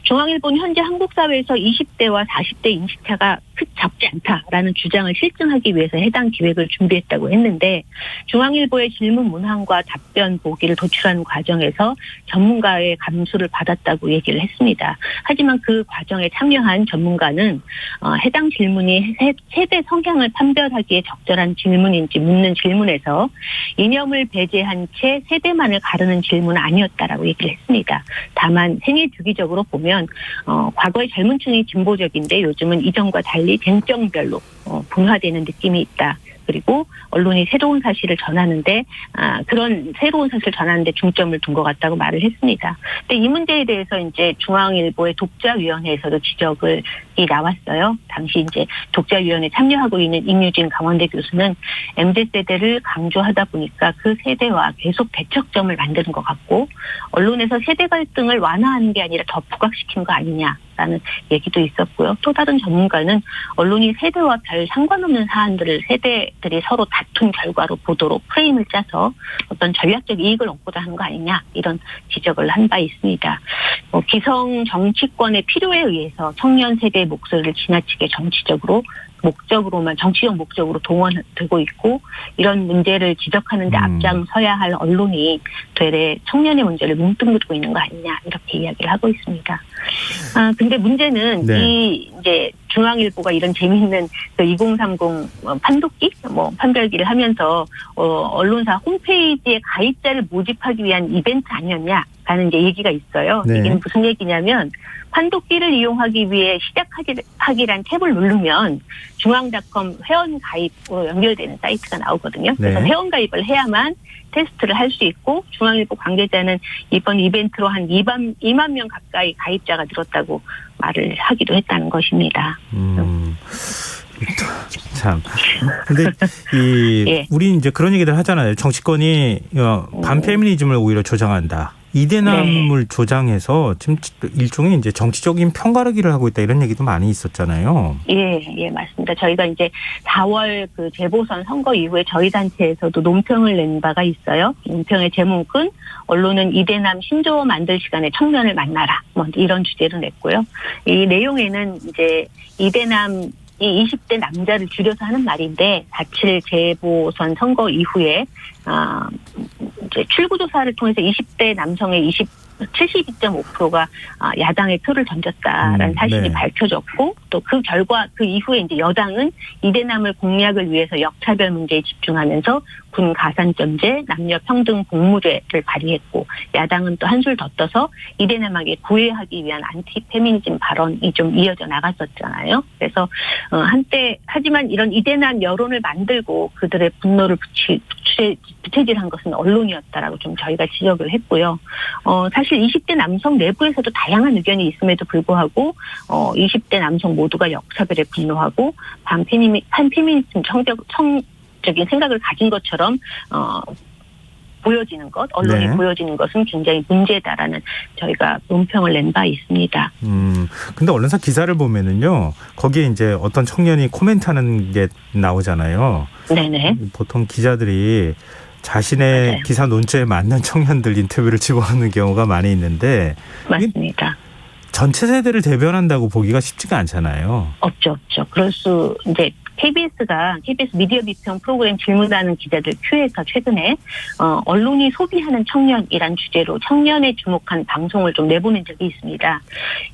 중앙일보는 현재 한국 사회에서 20대와 40대 인식차가 적지 않다라는 주장을 실증하기 위해서 해당 기획을 준비했다고 했는데 중앙일보의 질문 문항과 답변 보기를 도출하는 과정에서 전문가의 감수를 받았다고 얘기를 했습니다. 하지만 그 과정에 참여한 전문가는 해당 질문이 세대 성향을 판별하기에 적절한 질문인지 묻는 질문에서 이념을 배제한 채 세대만을 가르는 질문은 아니었다라고 얘기를 했습니다. 다만 생애 주기적으로 보면 과거의 젊은 층이 진보적인데 요즘은 이전과 달리 쟁점별로 분화되는 느낌이 있다. 그리고 언론이 새로운 사실을 전하는데 그런 새로운 사실을 전하는데 중점을 둔 것 같다고 말을 했습니다. 근데 이 문제에 대해서 이제 중앙일보의 독자위원회에서도 지적이 나왔어요. 당시 이제 독자위원회 참여하고 있는 임유진 강원대 교수는 MZ세대를 강조하다 보니까 그 세대와 계속 대척점을 만드는 것 같고 언론에서 세대 갈등을 완화하는 게 아니라 더 부각시킨 거 아니냐라는 얘기도 있었고요. 또 다른 전문가는 언론이 세대와 별 상관없는 사안들을 세대들이 서로 다툰 결과로 보도로 프레임을 짜서 어떤 전략적 이익을 얻고자 하는 거 아니냐 이런 지적을 한 바 있습니다. 기성 정치권의 필요에 의해서 청년 세대의 목소리를 지나치게 정치적 목적으로 동원되고 있고 이런 문제를 지적하는데 앞장서야 할 언론이 되레 청년의 문제를 뭉뚱그리고 있는 거 아니냐 이렇게 이야기를 하고 있습니다. 근데 문제는 이 이제 중앙일보가 이런 재미있는 2030 판독기 판별기를 하면서 언론사 홈페이지에 가입자를 모집하기 위한 이벤트 아니었냐라는 이제 얘기가 있어요. 네. 이게 무슨 얘기냐면 판독기를 이용하기 위해 시작하기란 탭을 누르면 중앙닷컴 회원가입으로 연결되는 사이트가 나오거든요. 그래서 회원가입을 해야만 테스트를 할 수 있고 중앙일보 관계자는 이번 이벤트로 한 2만 명 가까이 가입자가 늘었다고 말을 하기도 했다는 것입니다. 참. 근데 우리 이제 그런 얘기들 하잖아요. 정치권이 반페미니즘을 오히려 조장한다. 이대남을 조장해서 지금 일종의 이제 정치적인 편가르기를 하고 있다 이런 얘기도 많이 있었잖아요. 예, 맞습니다. 저희가 이제 4월 그 재보선 선거 이후에 저희 단체에서도 논평을 낸 바가 있어요. 논평의 제목은 언론은 이대남 신조어 만들 시간에 청년을 만나라. 이런 주제로 냈고요. 이 내용에는 이제 이대남 이 20대 남자를 줄여서 하는 말인데 4.7 재보선 선거 이후에 이제 출구조사를 통해서 20대 남성의 72.5%가 야당의 표를 던졌다라는 사실이 밝혀졌고 또 그 결과 그 이후에 이제 여당은 이대남을 공략을 위해서 역차별 문제에 집중하면서 군 가산점제, 남녀 평등 복무제를 발의했고 야당은 또 한술 더 떠서 이대남에게 구애하기 위한 안티 페미니즘 발언이 좀 이어져 나갔었잖아요. 그래서 한때 하지만 이런 이대남 여론을 만들고 그들의 분노를 부채질한 것은 언론이었다라고 좀 저희가 지적을 했고요. 사실 20대 남성 내부에서도 다양한 의견이 있음에도 불구하고 20대 남성 모두가 역차별에 분노하고 반페미니즘 적인 생각을 가진 것처럼 보여지는 것, 언론이 보여지는 것은 굉장히 문제다라는 저희가 논평을 낸 바 있습니다. 근데 언론사 기사를 보면은요, 거기에 이제 어떤 청년이 코멘트하는 게 나오잖아요. 네네. 보통 기자들이 자신의 기사 논조에 맞는 청년들 인터뷰를 집어넣는 경우가 많이 있는데. 맞습니다. 전체 세대를 대변한다고 보기가 쉽지가 않잖아요. 없죠. 그럴 수 이제 KBS 미디어 비평 프로그램 질문하는 기자들 큐에서 최근에 언론이 소비하는 청년이란 주제로 청년에 주목한 방송을 좀 내보낸 적이 있습니다.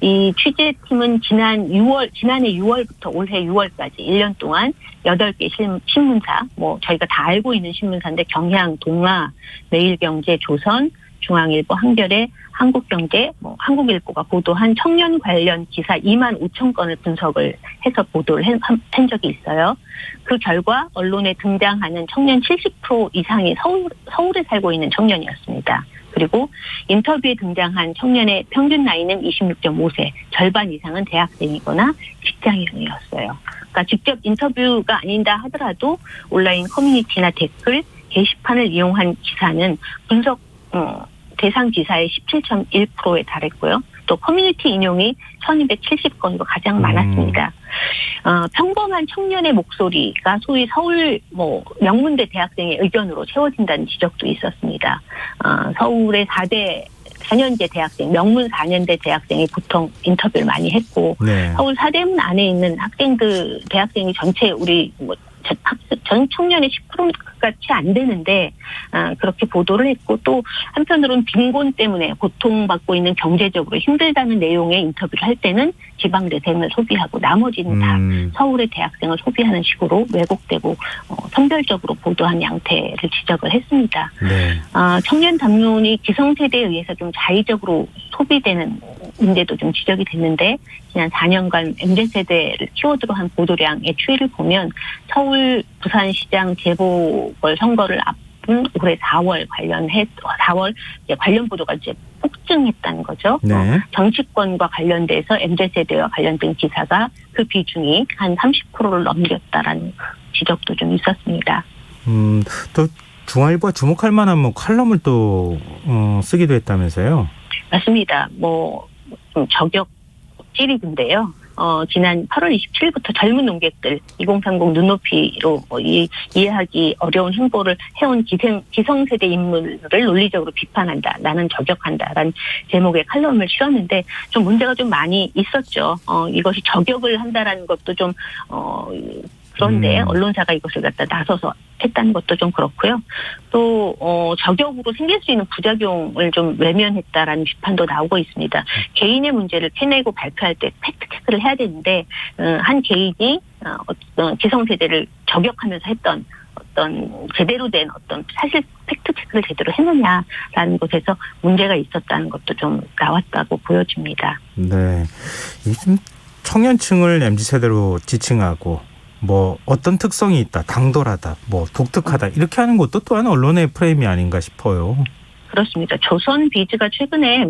이 취재팀은 지난해 6월부터 올해 6월까지 1년 동안 8개 신문사, 저희가 다 알고 있는 신문사인데 경향, 동아, 매일경제, 조선, 중앙일보, 한겨레, 한국경제, 한국일보가 보도한 청년 관련 기사 2만 5천 건을 분석을 해서 보도를 한 적이 있어요. 그 결과 언론에 등장하는 청년 70% 이상이 서울에 살고 있는 청년이었습니다. 그리고 인터뷰에 등장한 청년의 평균 나이는 26.5세, 절반 이상은 대학생이거나 직장인이었어요. 그러니까 직접 인터뷰가 아니다 하더라도 온라인 커뮤니티나 댓글, 게시판을 이용한 기사는 분석 대상 기사의 17.1%에 달했고요. 또 커뮤니티 인용이 1270건으로 가장 많았습니다. 평범한 청년의 목소리가 소위 서울 명문대 대학생의 의견으로 채워진다는 지적도 있었습니다. 서울의 4년제 대학생, 명문 4년제 대학생이 보통 인터뷰를 많이 했고 네. 서울 사대문 안에 있는 대학생이 전체 우리 전 청년의 10%같이 안 되는데 그렇게 보도를 했고 또 한편으로는 빈곤 때문에 고통받고 있는 경제적으로 힘들다는 내용의 인터뷰를 할 때는 지방대생을 소비하고 나머지는 다 서울의 대학생을 소비하는 식으로 왜곡되고 선별적으로 보도한 양태를 지적을 했습니다. 네. 청년 담론이 기성세대에 의해서 좀 자의적으로 소비되는 문제도 좀 지적이 됐는데 지난 4년간 MZ세대를 키워드로 한 보도량의 추이를 보면 서울 부산시장 재보궐선거를 앞둔 올해 4월 관련 보도가 이제 폭증했다는 거죠. 네. 정치권과 관련돼서 MZ세대와 관련된 기사가 그 비중이 한 30%를 넘겼다라는 지적도 좀 있었습니다. 또 중앙일보가 주목할 만한 칼럼을 또 쓰기도 했다면서요? 맞습니다. 좀 저격 찌리인데요. 지난 8월 27일부터 젊은 농객들 2030 눈높이로 이해하기 어려운 행보를 해온 기성세대 인물을 논리적으로 비판한다. 나는 저격한다라는 제목의 칼럼을 실었는데 좀 문제가 좀 많이 있었죠. 이것이 저격을 한다라는 것도 좀 그런데 언론사가 이것을 갖다 나서서 했다는 것도 좀 그렇고요. 또 저격으로 생길 수 있는 부작용을 좀 외면했다라는 비판도 나오고 있습니다. 개인의 문제를 캐내고 발표할 때 팩트체크를 해야 되는데 한 개인이 기성세대를 저격하면서 했던 어떤 제대로 된 사실 팩트체크를 제대로 했느냐라는 것에서 문제가 있었다는 것도 좀 나왔다고 보여집니다. 네, 요즘 청년층을 MZ세대로 지칭하고 어떤 특성이 있다, 당돌하다, 독특하다 이렇게 하는 것도 또한 언론의 프레임이 아닌가 싶어요. 그렇습니다. 조선비즈가 최근에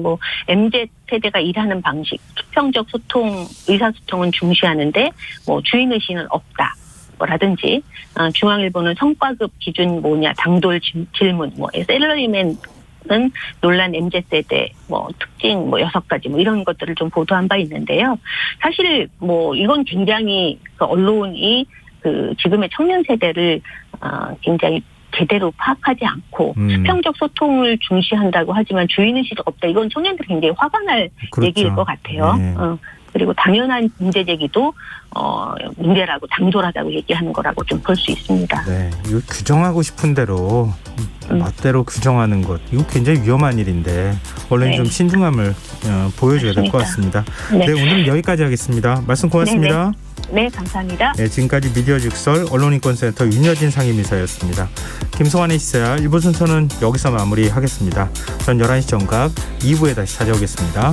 MZ세대가 일하는 방식, 수평적 소통, 의사소통은 중시하는데 주인의식은 없다. 라든지 중앙일보는 성과급 기준 당돌 질문, 셀러리맨은 논란 MZ세대 특징 6가지 이런 것들을 좀 보도한 바 있는데요. 사실 이건 굉장히 언론이 지금의 청년 세대를 굉장히 제대로 파악하지 않고 수평적 소통을 중시한다고 하지만 주인의식이 없다. 이건 청년들이 굉장히 화가 날 그렇죠. 얘기일 것 같아요. 네. 그리고 당연한 문제 제기도 문제라고 당돌하다고 얘기하는 거라고 좀 볼 수 있습니다. 네, 이거 규정하고 싶은 대로 멋대로 규정하는 것 이거 굉장히 위험한 일인데 언론이 네. 좀 신중함을 보여줘야 될 것 같습니다. 네. 네, 오늘은 여기까지 하겠습니다. 말씀 고맙습니다. 네, 감사합니다. 네, 지금까지 미디어 직설 언론인권센터 윤여진 상임이사였습니다. 김성환의 시사 1부 순서는 여기서 마무리하겠습니다. 전 11시 정각 2부에 다시 찾아오겠습니다.